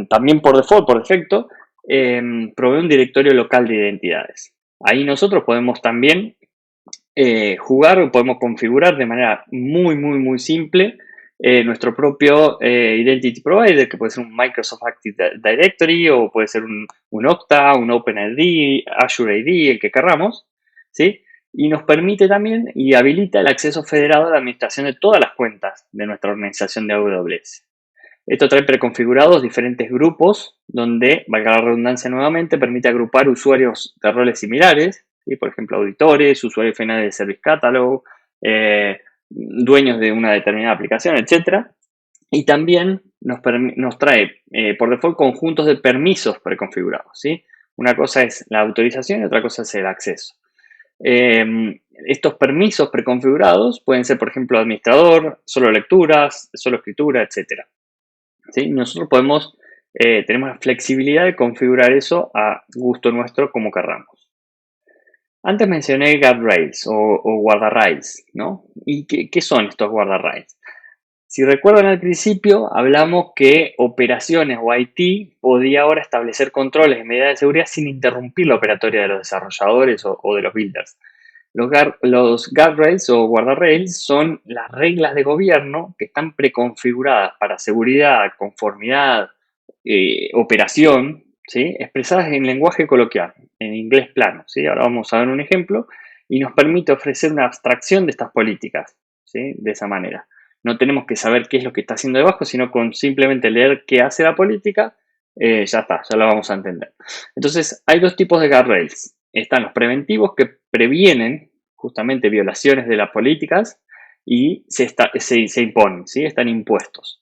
también por default, por defecto, provee un directorio local de identidades. Ahí nosotros podemos también jugar o podemos configurar de manera muy simple nuestro propio Identity Provider, que puede ser un Microsoft Active Directory o puede ser un Okta, un OpenID, Azure ID, el que querramos, ¿sí? Y nos permite también y habilita el acceso federado a la administración de todas las cuentas de nuestra organización de AWS. Esto trae preconfigurados diferentes grupos donde, valga la redundancia nuevamente, permite agrupar usuarios de roles similares, ¿sí? Por ejemplo, auditores, usuarios finales de Service Catalog, dueños de una determinada aplicación, etc. Y también nos trae por default conjuntos de permisos preconfigurados, ¿sí? Una cosa es la autorización y otra cosa es el acceso. Estos permisos preconfigurados pueden ser, por ejemplo, administrador, solo lecturas, solo escritura, etc. ¿Sí? Nosotros tenemos la flexibilidad de configurar eso a gusto nuestro como querramos. Antes mencioné guardrails o guardarrails, ¿no? ¿Y qué son estos guardarrails? Si recuerdan al principio, hablamos que operaciones o IT podía ahora establecer controles y medidas de seguridad sin interrumpir la operatoria de los desarrolladores o de los builders. Los guardrails o guardarrails son las reglas de gobierno que están preconfiguradas para seguridad, conformidad, operación, ¿sí? Expresadas en lenguaje coloquial, en inglés plano, ¿sí? Ahora vamos a ver un ejemplo y nos permite ofrecer una abstracción de estas políticas, ¿sí? De esa manera. No tenemos que saber qué es lo que está haciendo debajo, sino con simplemente leer qué hace la política, ya está, ya la vamos a entender. Entonces, hay dos tipos de guardrails. Están los preventivos que previenen justamente violaciones de las políticas y se imponen, ¿sí? Están impuestos.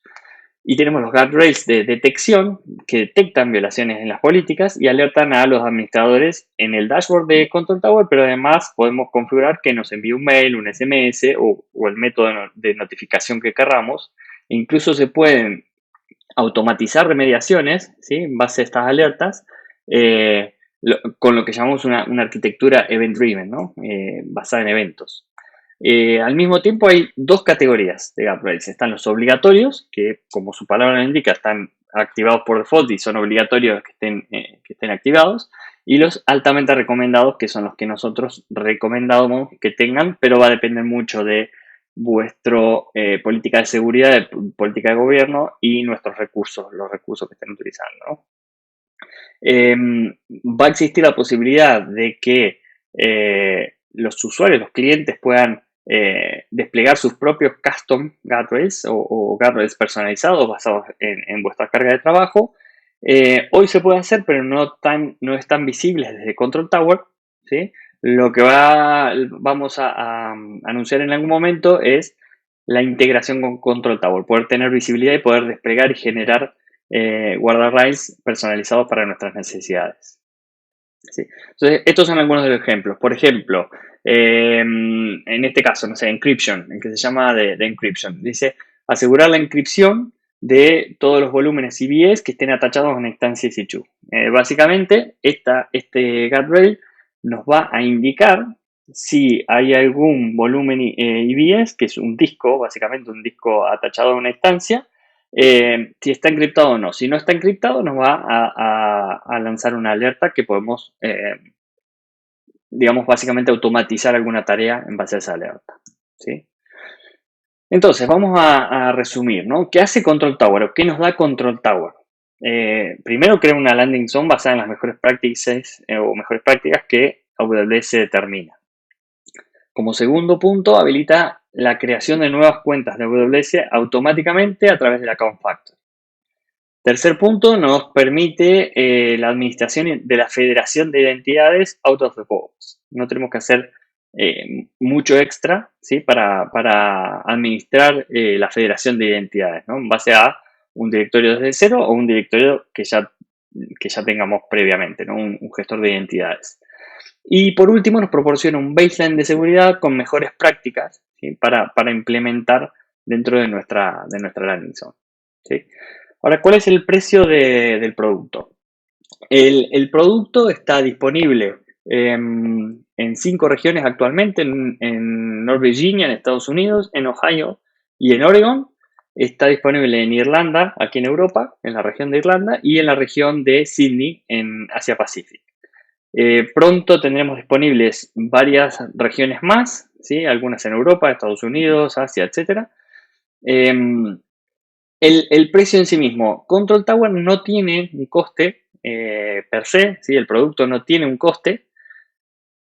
Y tenemos los guardrails de detección que detectan violaciones en las políticas y alertan a los administradores en el dashboard de Control Tower, pero además podemos configurar que nos envíe un mail, un SMS o el método de notificación que querramos. E incluso se pueden automatizar remediaciones, ¿sí? En base a estas alertas, con lo que llamamos una arquitectura event-driven, ¿no? Basada en eventos. Al mismo tiempo hay dos categorías de guardrails. Están los obligatorios, que como su palabra lo indica, están activados por default y son obligatorios que estén activados. Y los altamente recomendados, que son los que nosotros recomendamos que tengan, pero va a depender mucho de vuestra política de seguridad, política de gobierno y nuestros recursos, los recursos que estén utilizando, ¿no? Va a existir la posibilidad de que los usuarios, los clientes puedan desplegar sus propios custom guardrails o guardrails personalizados basados en vuestra carga de trabajo. Hoy se puede hacer, pero no están visibles desde Control Tower, ¿sí? Lo que vamos a anunciar en algún momento es la integración con Control Tower, poder tener visibilidad y poder desplegar y generar guardarrails personalizados para nuestras necesidades. ¿Sí? Entonces, estos son algunos de los ejemplos. Por ejemplo, en este caso, no sé, encryption, en que se llama de encryption. Dice, asegurar la encripción de todos los volúmenes CVS que estén atachados a una instancia EC2. Básicamente, este guardrail nos va a indicar si hay algún volumen IBS, que es un disco, básicamente un disco atachado a una instancia, si está encriptado o no. Si no está encriptado, nos va a lanzar una alerta que podemos, digamos, básicamente automatizar alguna tarea en base a esa alerta, ¿sí? Entonces, vamos a resumir, ¿no? ¿Qué hace Control Tower o qué nos da Control Tower? Primero, crea una landing zone basada en las mejores prácticas o mejores prácticas que AWS determina. Como segundo punto, habilita la creación de nuevas cuentas de AWS automáticamente a través del Account Factory. Tercer punto, nos permite la administración de la federación de identidades out of the box. No tenemos que hacer mucho extra, ¿sí? para administrar la federación de identidades, ¿no? En base a un directorio desde cero o un directorio que ya tengamos previamente, ¿no? Un gestor de identidades. Y por último, nos proporciona un baseline de seguridad con mejores prácticas, ¿sí? para implementar dentro de nuestra landing zone, ¿sí? Ahora, ¿cuál es el precio del producto? El producto está disponible en 5 regiones actualmente, en North Virginia, en Estados Unidos, en Ohio y en Oregon. Está disponible en Irlanda, aquí en Europa, en la región de Irlanda, y en la región de Sydney, en Asia Pacífico. Pronto tendremos disponibles varias regiones más, ¿sí? Algunas en Europa, Estados Unidos, Asia, etc. El precio en sí mismo, Control Tower no tiene un coste per se, ¿sí? El producto no tiene un coste,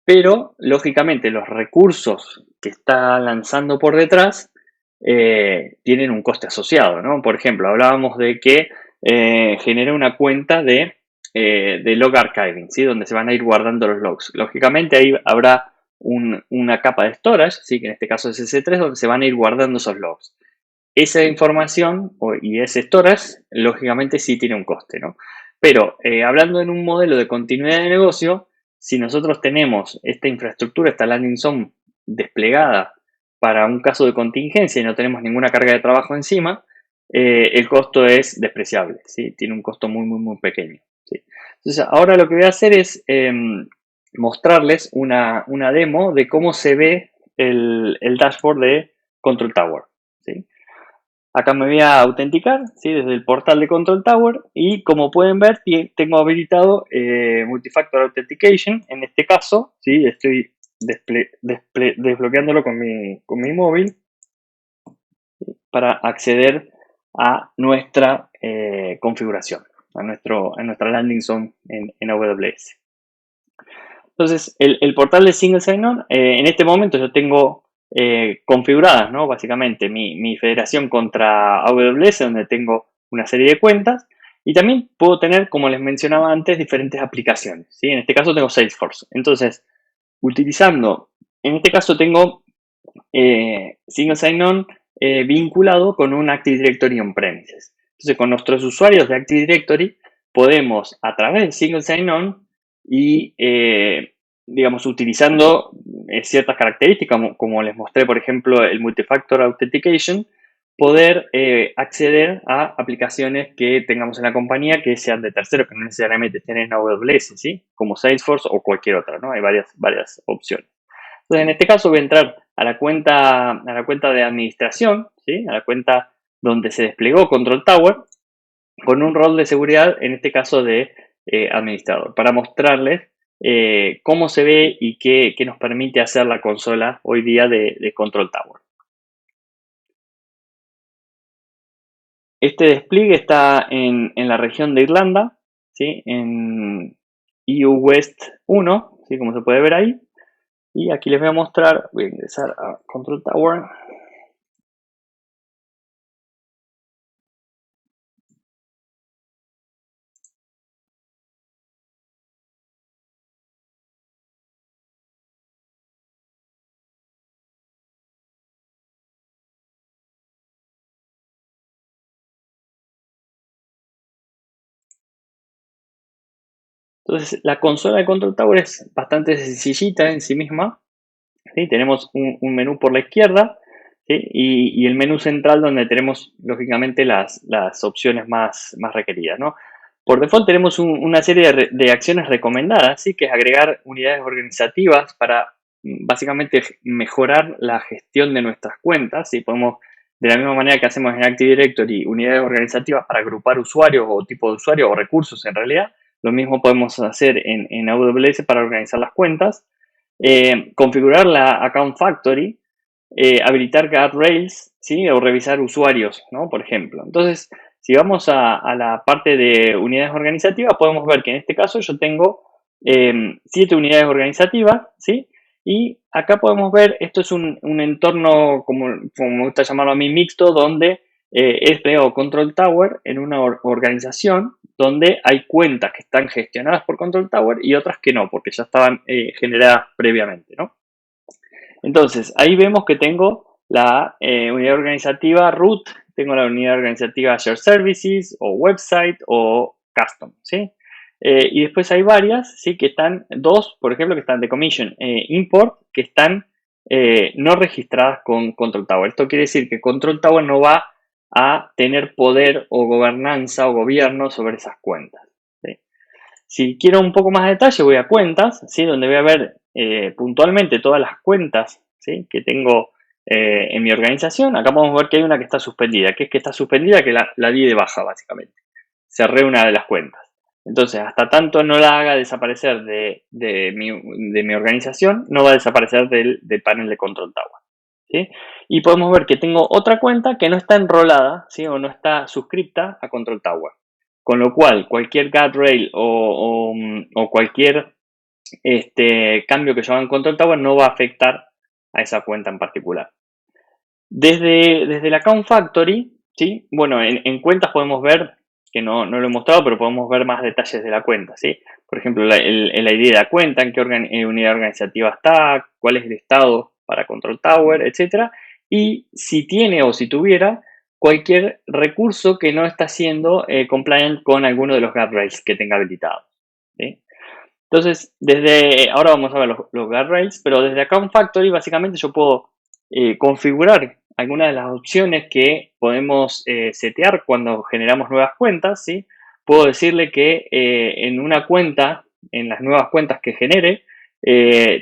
pero lógicamente los recursos que está lanzando por detrás tienen un coste asociado, ¿no? Por ejemplo, hablábamos de que genera una cuenta de log archiving, ¿sí? Donde se van a ir guardando los logs. Lógicamente ahí habrá una capa de storage, ¿sí? Que en este caso es S3, donde se van a ir guardando esos logs. Esa información y ese storage, lógicamente sí tiene un coste, ¿no? Pero hablando en un modelo de continuidad de negocio, si nosotros tenemos esta infraestructura, esta landing zone desplegada para un caso de contingencia y no tenemos ninguna carga de trabajo encima, el costo es despreciable, ¿sí? Tiene un costo muy, muy, muy pequeño, ¿sí? Entonces, ahora lo que voy a hacer es mostrarles una demo de cómo se ve el dashboard de Control Tower, ¿sí? Acá me voy a autenticar, ¿sí? Desde el portal de Control Tower y como pueden ver tengo habilitado Multifactor Authentication. En este caso, ¿sí? Estoy desbloqueándolo con mi móvil para acceder a nuestra configuración, a nuestra landing zone en AWS. Entonces, el portal de Single Sign-On, en este momento yo tengo configuradas, ¿no? Básicamente mi federación contra AWS, donde tengo una serie de cuentas, y también puedo tener, como les mencionaba antes, diferentes aplicaciones, ¿sí? En este caso tengo Salesforce. Entonces, utilizando, en este caso tengo Single Sign-On vinculado con un Active Directory on-premises. Entonces, con nuestros usuarios de Active Directory podemos, a través de Single Sign-On y, digamos, utilizando ciertas características, como les mostré, por ejemplo, el Multifactor Authentication, poder acceder a aplicaciones que tengamos en la compañía que sean de terceros, que no necesariamente estén en AWS, ¿sí? Como Salesforce o cualquier otra, ¿no? Hay varias opciones. Entonces, en este caso voy a entrar a la cuenta de administración, ¿sí? A la cuenta donde se desplegó Control Tower, con un rol de seguridad, en este caso de administrador, para mostrarles cómo se ve y qué nos permite hacer la consola hoy día de Control Tower. Este despliegue está en la región de Irlanda, ¿sí? En EU West 1, ¿sí? Como se puede ver ahí. Y aquí les voy a mostrar, voy a ingresar a Control Tower. Entonces, la consola de Control Tower es bastante sencillita en sí misma, ¿sí? Tenemos un menú por la izquierda, ¿sí? Y el menú central donde tenemos, lógicamente, las opciones más requeridas, ¿no? Por default tenemos una serie de acciones recomendadas, ¿sí? Que es agregar unidades organizativas para básicamente mejorar la gestión de nuestras cuentas, ¿sí? Podemos, de la misma manera que hacemos en Active Directory, unidades organizativas para agrupar usuarios o tipo de usuarios o recursos en realidad, lo mismo podemos hacer en AWS para organizar las cuentas. Configurar la Account Factory, habilitar guardrails, ¿sí? O revisar usuarios, ¿no? Por ejemplo. Entonces, si vamos a la parte de unidades organizativas, podemos ver que en este caso yo tengo 7 unidades organizativas, ¿sí? Y acá podemos ver, esto es un entorno, como me gusta llamarlo a mí, mixto, donde he desplegado Control Tower en una organización donde hay cuentas que están gestionadas por Control Tower y otras que no, porque ya estaban generadas previamente, ¿no? Entonces, ahí vemos que tengo la unidad organizativa root, tengo la unidad organizativa Share Services o Website o Custom, ¿sí? Y después hay varias, ¿sí? Que están, dos, por ejemplo, que están de Commission Import, que están no registradas con Control Tower. Esto quiere decir que Control Tower no va a tener poder o gobernanza o gobierno sobre esas cuentas, ¿sí? Si quiero un poco más de detalle, voy a cuentas, ¿sí? Donde voy a ver puntualmente todas las cuentas, ¿sí? Que tengo en mi organización. Acá podemos ver que hay una que está suspendida. ¿Qué es que está suspendida? Que la di de baja, básicamente. Cerré una de las cuentas. Entonces, hasta tanto no la haga desaparecer de mi organización, no va a desaparecer del panel de Control Tower. ¿sí? Y podemos ver que tengo otra cuenta que no está enrolada, ¿sí? O no está suscripta a Control Tower. Con lo cual, cualquier guardrail o cualquier cambio que yo haga en Control Tower no va a afectar a esa cuenta en particular. Desde la Account Factory, ¿sí? Bueno, en cuentas podemos ver, que no lo he mostrado, pero podemos ver más detalles de la cuenta, ¿sí? Por ejemplo, el ID de la cuenta, en qué unidad organizativa está, cuál es el estado para Control Tower, etcétera. Y si tiene o si tuviera cualquier recurso que no está siendo compliant con alguno de los guardrails que tenga habilitados, ¿sí? Entonces, ahora vamos a ver los guardrails, pero desde Account Factory básicamente yo puedo configurar algunas de las opciones que podemos setear cuando generamos nuevas cuentas, ¿sí? Puedo decirle que en una cuenta, en las nuevas cuentas que genere,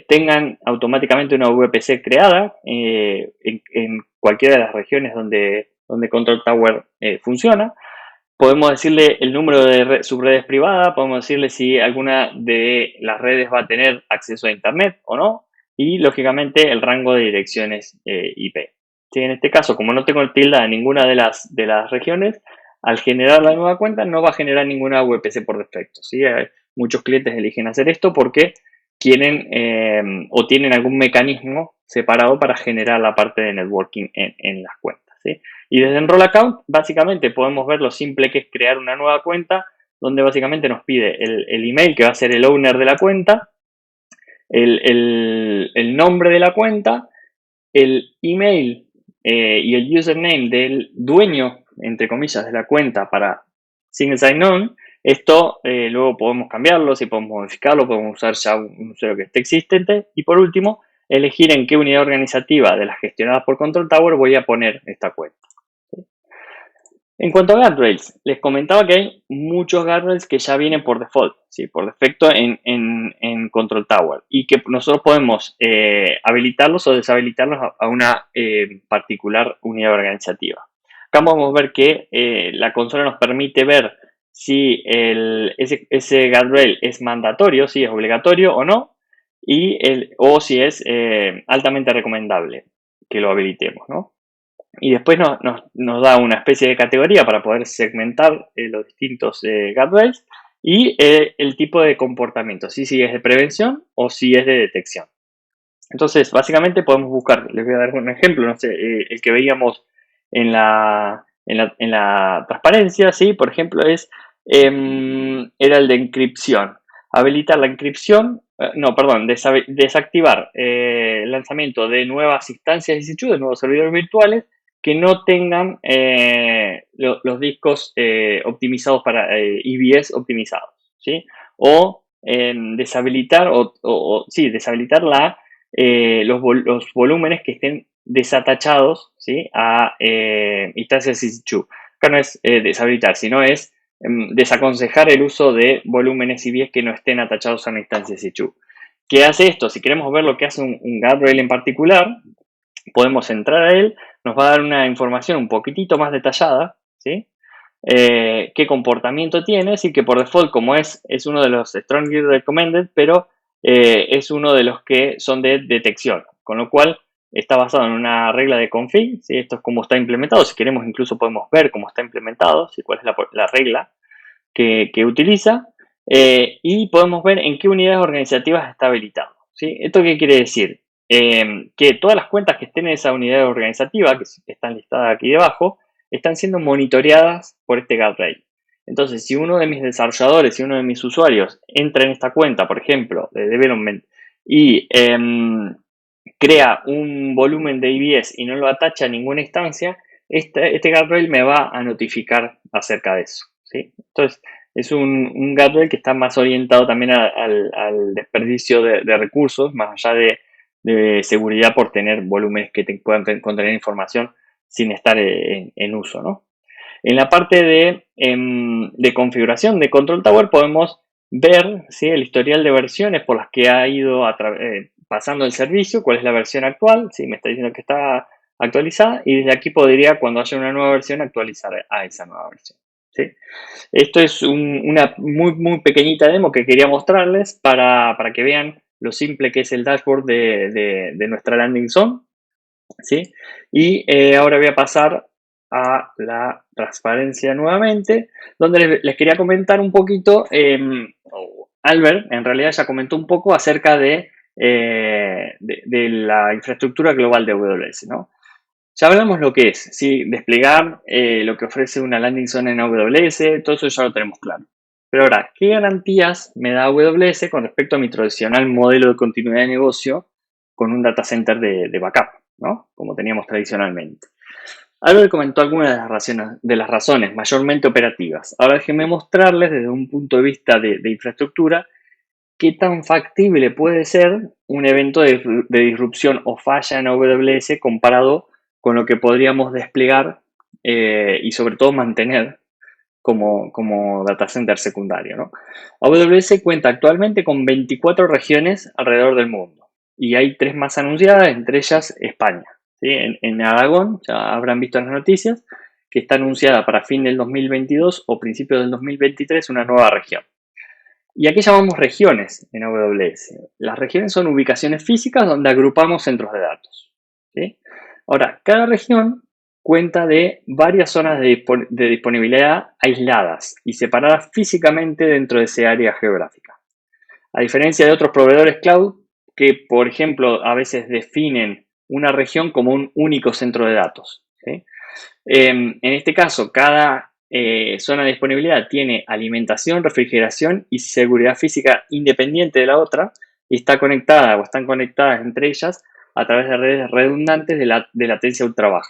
tengan automáticamente una VPC creada en cualquiera de las regiones donde Control Tower funciona. Podemos decirle el número de subredes privadas, podemos decirle si alguna de las redes va a tener acceso a Internet o no, y lógicamente el rango de direcciones IP. ¿Sí? En este caso, como no tengo el tilde en ninguna de las regiones, al generar la nueva cuenta no va a generar ninguna VPC por defecto. ¿Sí? Muchos clientes eligen hacer esto porque quieren o tienen algún mecanismo separado para generar la parte de networking en las cuentas. ¿Sí? Y desde Enroll Account, básicamente podemos ver lo simple que es crear una nueva cuenta, donde básicamente nos pide el email que va a ser el owner de la cuenta, el nombre de la cuenta, el email y el username del dueño, entre comillas, de la cuenta para Single Sign-On. Esto luego podemos cambiarlo, si podemos modificarlo, podemos usar ya un usuario que esté existente. Y por último, elegir en qué unidad organizativa de las gestionadas por Control Tower voy a poner esta cuenta. En cuanto a guardrails, les comentaba que hay muchos guardrails que ya vienen por default, ¿sí? Por defecto en Control Tower y que nosotros podemos habilitarlos o deshabilitarlos a una particular unidad organizativa. Acá podemos ver que la consola nos permite ver si ese guardrail es mandatorio, si es obligatorio o no, o si es altamente recomendable que lo habilitemos, ¿no? Y después nos da una especie de categoría para poder segmentar los distintos guardrails y el tipo de comportamiento, si es de prevención o si es de detección. Entonces, básicamente podemos buscar, les voy a dar un ejemplo, no sé, el que veíamos en la transparencia, ¿sí? Por ejemplo, era el de encripción. Habilitar la encripción, desactivar el lanzamiento de nuevas instancias EC2, de nuevos servidores virtuales, que no tengan los discos optimizados para EBS optimizados, ¿sí? O deshabilitar deshabilitar los volúmenes que estén desatachados, ¿sí? A instancias EC2. Acá no es deshabilitar, sino es desaconsejar el uso de volúmenes EBS que no estén atachados a una instancia EC2. ¿Qué hace esto? Si queremos ver lo que hace un guardrail en particular, podemos entrar a él, nos va a dar una información un poquitito más detallada, ¿sí? Qué comportamiento tiene, así que por default, como es uno de los strongly recommended, pero es uno de los que son de detección, con lo cual está basado en una regla de config, ¿sí? Esto es cómo está implementado, si queremos incluso podemos ver cómo está implementado, ¿sí? Cuál es la regla que utiliza, y podemos ver en qué unidades organizativas está habilitado, ¿sí? ¿Esto qué quiere decir? Que todas las cuentas que estén en esa unidad organizativa, que están listadas aquí debajo, están siendo monitoreadas por este guardrail. Entonces, si uno de mis desarrolladores, si uno de mis usuarios entra en esta cuenta, por ejemplo, de development, y crea un volumen de EBS y no lo atacha a ninguna instancia, este guardrail me va a notificar acerca de eso, ¿sí? Entonces, es un guardrail que está más orientado también al desperdicio de recursos, más allá de seguridad por tener volúmenes que puedan contener información sin estar en uso, ¿no? En la parte de configuración de Control Tower podemos ver, ¿sí? El historial de versiones por las que ha ido pasando el servicio, cuál es la versión actual, ¿sí? Me está diciendo que está actualizada y desde aquí podría, cuando haya una nueva versión, actualizar a esa nueva versión, ¿sí? Esto es una muy pequeñita demo que quería mostrarles para que vean lo simple que es el dashboard de nuestra landing zone. ¿sí? Y ahora voy a pasar a la transparencia nuevamente, donde les quería comentar un poquito, Albert en realidad ya comentó un poco acerca de la infraestructura global de AWS, ¿no? Ya hablamos lo que es, ¿sí? Desplegar lo que ofrece una landing zone en AWS, todo eso ya lo tenemos claro. Pero ahora, ¿qué garantías me da AWS con respecto a mi tradicional modelo de continuidad de negocio con un data center de backup, ¿no? Como teníamos tradicionalmente? Albert comentó algunas de las razones mayormente operativas. Ahora déjenme mostrarles desde un punto de vista de infraestructura qué tan factible puede ser un evento de disrupción o falla en AWS comparado con lo que podríamos desplegar y sobre todo mantener como data center secundario, ¿no? AWS cuenta actualmente con 24 regiones alrededor del mundo y hay 3 más anunciadas, entre ellas España. ¿Sí? En Aragón, ya habrán visto en las noticias, que está anunciada para fin del 2022 o principios del 2023 una nueva región. ¿Y a qué llamamos regiones en AWS? Las regiones son ubicaciones físicas donde agrupamos centros de datos. ¿Sí? Ahora, cada región cuenta de varias zonas de disponibilidad aisladas y separadas físicamente dentro de ese área geográfica. A diferencia de otros proveedores cloud que, por ejemplo, a veces definen una región como un único centro de datos. ¿Sí? En este caso, cada zona de disponibilidad tiene alimentación, refrigeración y seguridad física independiente de la otra y está conectada o están conectadas entre ellas a través de redes redundantes de latencia ultra baja.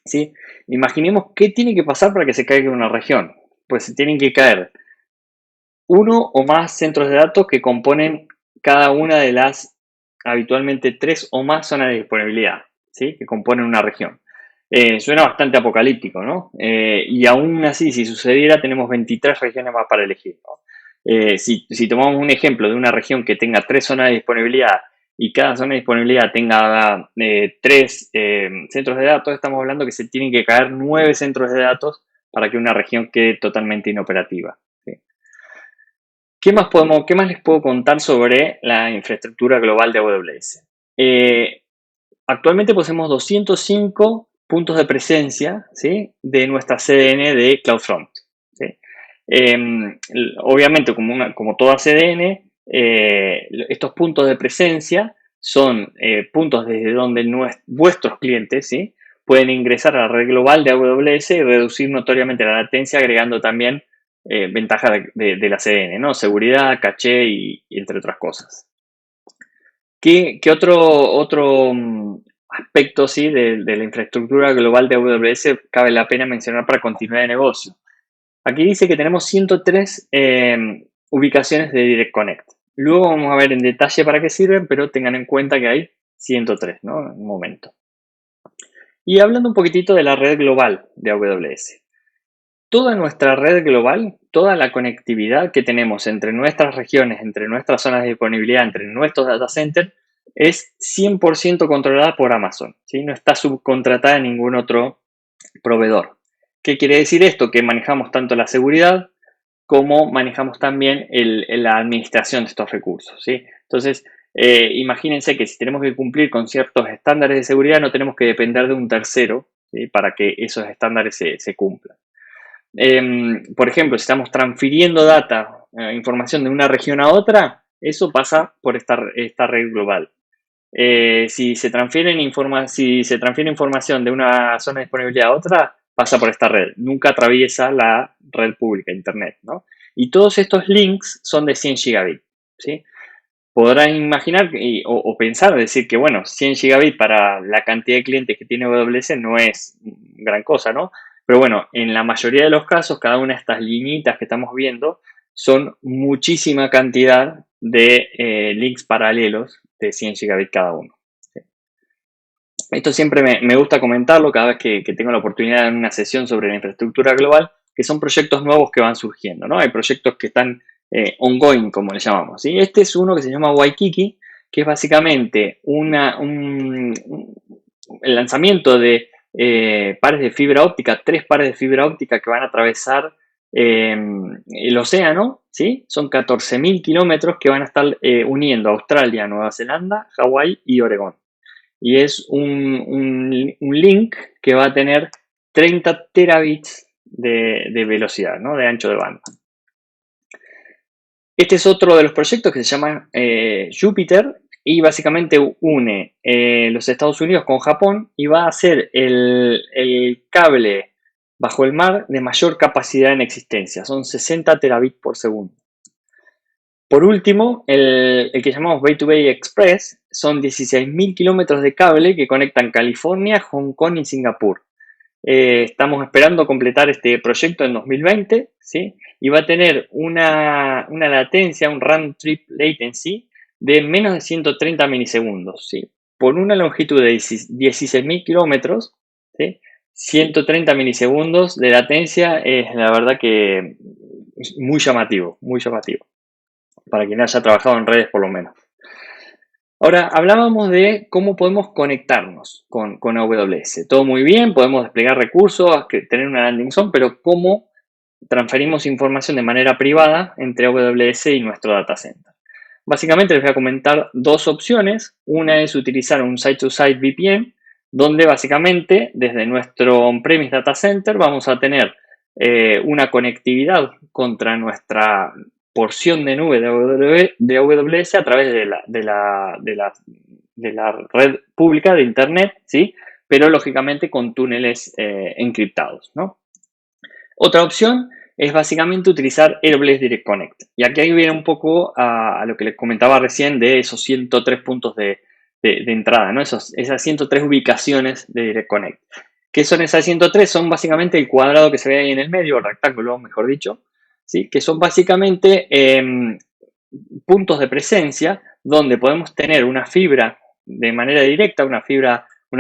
¿Sí? Imaginemos qué tiene que pasar para que se caiga una región. Pues se tienen que caer uno o más centros de datos que componen cada una de las habitualmente 3 o más zonas de disponibilidad, ¿sí? Que componen una región. Suena bastante apocalíptico, ¿no? Y aún así, si sucediera, tenemos 23 regiones más para elegir, ¿no? Si tomamos un ejemplo de una región que tenga 3 zonas de disponibilidad y cada zona de disponibilidad tenga 3 centros de datos, estamos hablando que se tienen que caer 9 centros de datos para que una región quede totalmente inoperativa. ¿Sí? ¿Qué más les puedo contar sobre la infraestructura global de AWS? Actualmente poseemos 205 puntos de presencia, ¿sí? De nuestra CDN de CloudFront. ¿Sí? Obviamente, como toda CDN, estos puntos de presencia son puntos desde donde vuestros clientes, ¿sí? Pueden ingresar a la red global de AWS y reducir notoriamente la latencia, agregando también ventajas de la CDN, ¿no? Seguridad, caché y entre otras cosas. ¿Qué otro aspecto sí, de la infraestructura global de AWS cabe la pena mencionar para continuidad de negocio? Aquí dice que tenemos 103 ubicaciones de Direct Connect. Luego vamos a ver en detalle para qué sirven, pero tengan en cuenta que hay 103, ¿no? En un momento. Y hablando un poquitito de la red global de AWS. Toda nuestra red global, toda la conectividad que tenemos entre nuestras regiones, entre nuestras zonas de disponibilidad, entre nuestros data centers, es 100% controlada por Amazon, ¿sí? No está subcontratada a ningún otro proveedor. ¿Qué quiere decir esto? Que manejamos tanto la seguridad como manejamos también la administración de estos recursos, ¿sí? Entonces, imagínense que si tenemos que cumplir con ciertos estándares de seguridad, no tenemos que depender de un tercero, ¿sí? Para que esos estándares se cumplan. Por ejemplo, si estamos transfiriendo información de una región a otra, eso pasa por esta red global. Si se transfiere información de una zona de disponibilidad a otra, pasa por esta red. Nunca atraviesa la red pública, Internet, ¿no? Y todos estos links son de 100 gigabits, ¿sí? Podrán imaginar o pensar, decir que, bueno, 100 gigabits para la cantidad de clientes que tiene AWS no es gran cosa, ¿no? Pero bueno, en la mayoría de los casos, cada una de estas liñitas que estamos viendo son muchísima cantidad de links paralelos de 100 gigabits cada uno. ¿Sí? Esto siempre me gusta comentarlo cada vez que tengo la oportunidad en una sesión sobre la infraestructura global, que son proyectos nuevos que van surgiendo, ¿no? Hay proyectos que están ongoing, como le llamamos. ¿Sí? Este es uno que se llama Waikiki, que es básicamente el lanzamiento de pares de fibra óptica, 3 pares de fibra óptica que van a atravesar el océano, ¿sí? Son 14.000 kilómetros que van a estar uniendo Australia, Nueva Zelanda, Hawái y Oregón. y es un link que va a tener 30 terabits de velocidad, ¿no? De ancho de banda. Este es otro de los proyectos que se llama Jupiter y básicamente une los Estados Unidos con Japón y va a ser el cable bajo el mar de mayor capacidad en existencia. Son 60 terabits por segundo. Por último, el que llamamos Bay to Bay Express son 16.000 kilómetros de cable que conectan California, Hong Kong y Singapur. Estamos esperando completar este proyecto en 2020, ¿sí? Y va a tener una latencia, un round trip latency de menos de 130 milisegundos, ¿sí? Por una longitud de 16.000 kilómetros, ¿sí? 130 milisegundos de latencia es la verdad que es muy llamativo, para quien haya trabajado en redes por lo menos. Ahora, hablábamos de cómo podemos conectarnos con AWS. Todo muy bien, podemos desplegar recursos, tener una landing zone, pero ¿cómo transferimos información de manera privada entre AWS y nuestro data center? Básicamente les voy a comentar dos opciones. Una es utilizar un site-to-site VPN, donde básicamente desde nuestro on-premise data center vamos a tener una conectividad contra nuestra porción de nube de AWS a través de la red pública de Internet, ¿sí? Pero lógicamente con túneles encriptados, ¿no? Otra opción es básicamente utilizar AWS Direct Connect. Y aquí viene un poco a lo que les comentaba recién de esos 103 puntos de entrada, ¿no? Esas 103 ubicaciones de Direct Connect. ¿Qué son esas 103? Son básicamente el cuadrado que se ve ahí en el medio, el rectángulo, mejor dicho, ¿sí? Que son básicamente puntos de presencia donde podemos tener una fibra de manera directa, una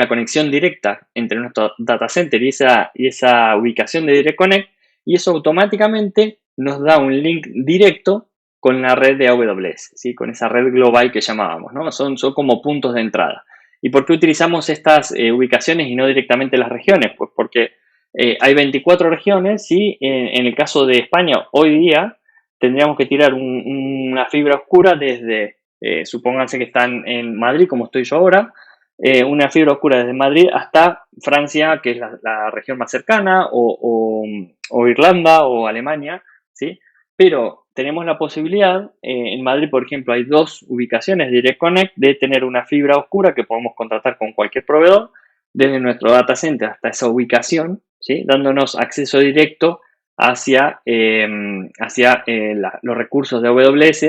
conexión directa entre nuestro data center y esa ubicación de Direct Connect, y eso automáticamente nos da un link directo con la red de AWS, ¿sí? Con esa red global que llamábamos, ¿no? Son como puntos de entrada. ¿Y por qué utilizamos estas ubicaciones y no directamente las regiones? Pues porque hay 24 regiones, ¿sí? En el caso de España, hoy día tendríamos que tirar una fibra oscura desde, supónganse que están en Madrid, como estoy yo ahora, una fibra oscura desde Madrid hasta Francia, que es la región más cercana, o Irlanda o Alemania, ¿sí? Pero tenemos la posibilidad, en Madrid, por ejemplo, hay dos ubicaciones de Direct Connect de tener una fibra oscura que podemos contratar con cualquier proveedor desde nuestro data center hasta esa ubicación, ¿sí? Dándonos acceso directo hacia los recursos de AWS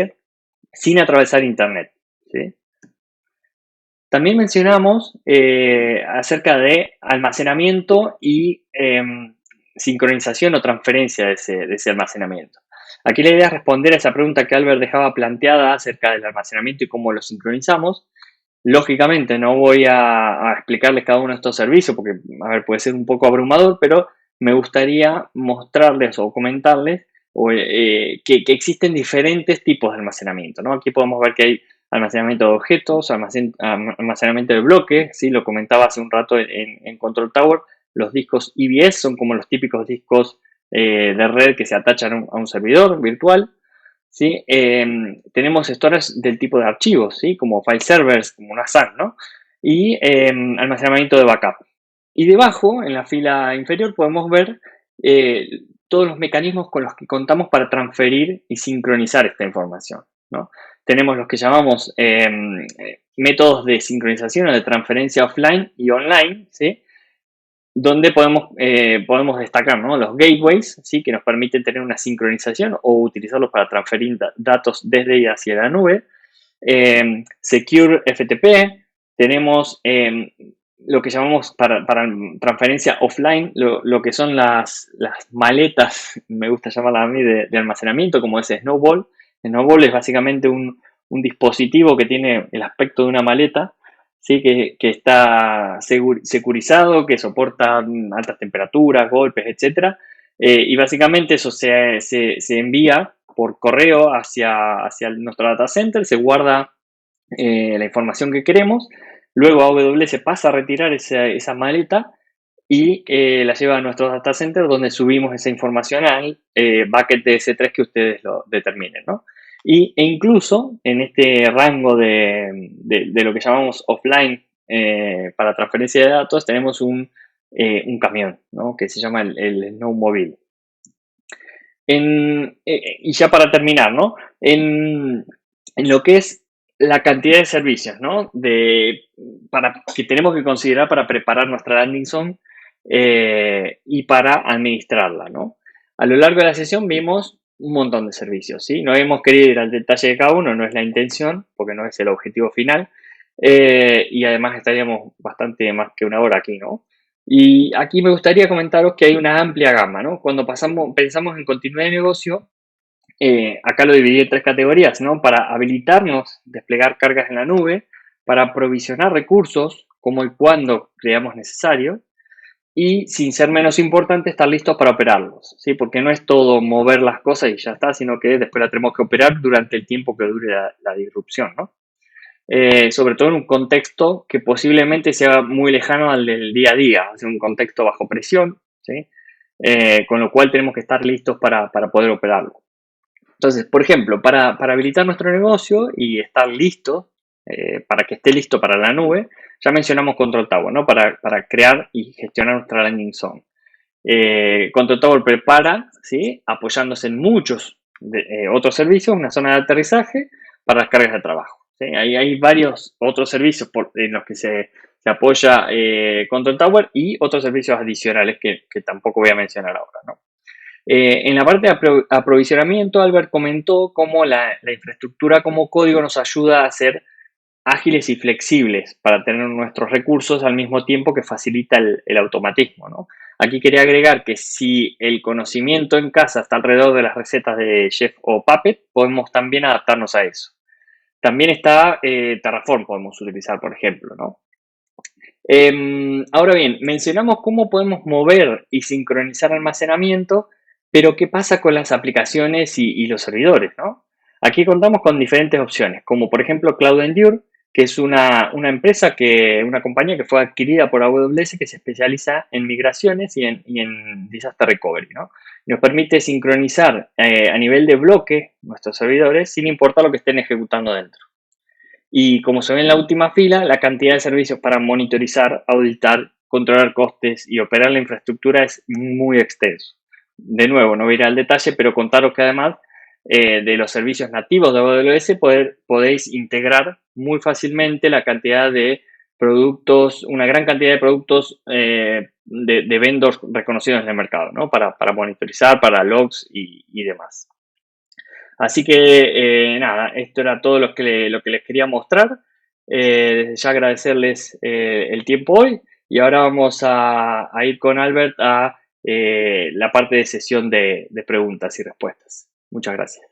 sin atravesar Internet, ¿sí? También mencionamos acerca de almacenamiento y sincronización o transferencia de ese almacenamiento. Aquí la idea es responder a esa pregunta que Albert dejaba planteada acerca del almacenamiento y cómo lo sincronizamos. Lógicamente no voy a explicarles cada uno de estos servicios porque, a ver, puede ser un poco abrumador, pero me gustaría mostrarles o comentarles que existen diferentes tipos de almacenamiento, ¿no? Aquí podemos ver que hay almacenamiento de objetos, almacenamiento de bloques, ¿sí? Lo comentaba hace un rato en Control Tower, los discos EBS son como los típicos discos de red que se atachan a un servidor virtual, ¿sí? Tenemos storage del tipo de archivos, ¿sí? Como file servers, como una SAN, ¿no? Y almacenamiento de backup. Y debajo, en la fila inferior, podemos ver todos los mecanismos con los que contamos para transferir y sincronizar esta información, ¿no? Tenemos los que llamamos métodos de sincronización o de transferencia offline y online, ¿sí? Donde podemos destacar, ¿no? Los gateways, ¿sí? Que nos permiten tener una sincronización o utilizarlos para transferir datos desde y hacia la nube. Secure FTP, tenemos lo que llamamos para transferencia offline, lo que son las maletas, me gusta llamarlas a mí, de almacenamiento, como es Snowball. Snowball es básicamente un dispositivo que tiene el aspecto de una maleta, ¿sí? Que está securizado, que soporta altas temperaturas, golpes, etc. Y básicamente eso se envía por correo hacia nuestro data center, se guarda la información que queremos, luego AWS pasa a retirar esa maleta y la lleva a nuestro data center donde subimos esa información al bucket de S3 que ustedes lo determinen, ¿no? E incluso en este rango de lo que llamamos offline para transferencia de datos, tenemos un camión, ¿no? Que se llama el Snowmobile. Y ya para terminar, ¿no? En lo que es la cantidad de servicios, ¿no? Que tenemos que considerar para preparar nuestra landing zone y para administrarla, ¿no? A lo largo de la sesión vimos un montón de servicios, ¿sí? No hemos querido ir al detalle de cada uno, no es la intención, porque no es el objetivo final. Y además estaríamos bastante más que una hora aquí, ¿no? Y aquí me gustaría comentaros que hay una amplia gama, ¿no? Cuando pensamos en continuidad de negocio, acá lo dividí en tres categorías, ¿no? Para habilitarnos, desplegar cargas en la nube, para aprovisionar recursos, como y cuando creamos necesario, y sin ser menos importante, estar listos para operarlos, ¿sí? Porque no es todo mover las cosas y ya está, sino que después la tenemos que operar durante el tiempo que dure la disrupción, ¿no? Sobre todo en un contexto que posiblemente sea muy lejano al del día a día, o sea, un contexto bajo presión, ¿sí? Con lo cual tenemos que estar listos para poder operarlo. Entonces, por ejemplo, para habilitar nuestro negocio y estar listo, para que esté listo para la nube, ya mencionamos Control Tower, ¿no? Para crear y gestionar nuestra landing zone. Control Tower prepara, ¿sí? Apoyándose en muchos otros servicios, una zona de aterrizaje para las cargas de trabajo. ¿Sí? Hay varios otros servicios en los que se apoya Control Tower y otros servicios adicionales que tampoco voy a mencionar ahora, ¿no? En la parte de aprovisionamiento, Albert comentó cómo la infraestructura como código nos ayuda a ser ágiles y flexibles para tener nuestros recursos al mismo tiempo que facilita el automatismo, ¿no? Aquí quería agregar que si el conocimiento en casa está alrededor de las recetas de Chef o Puppet, podemos también adaptarnos a eso. También está Terraform, podemos utilizar, por ejemplo, ¿no? Ahora bien, mencionamos cómo podemos mover y sincronizar almacenamiento, pero ¿qué pasa con las aplicaciones y los servidores, ¿no? Aquí contamos con diferentes opciones, como por ejemplo Cloud Endure, que es una una compañía que fue adquirida por AWS que se especializa en migraciones y en disaster recovery, ¿no? Nos permite sincronizar a nivel de bloque nuestros servidores sin importar lo que estén ejecutando dentro. Y como se ve en la última fila, la cantidad de servicios para monitorizar, auditar, controlar costes y operar la infraestructura es muy extenso. De nuevo, no voy a ir al detalle, pero contaros que además de los servicios nativos de AWS podéis integrar muy fácilmente la cantidad de productos, una gran cantidad de productos de vendors reconocidos en el mercado, ¿no? Para monitorizar, para logs y demás. Así que nada, esto era todo lo que les quería mostrar. Ya agradecerles el tiempo hoy y ahora vamos a ir con Albert a la parte de sesión de preguntas y respuestas. Muchas gracias.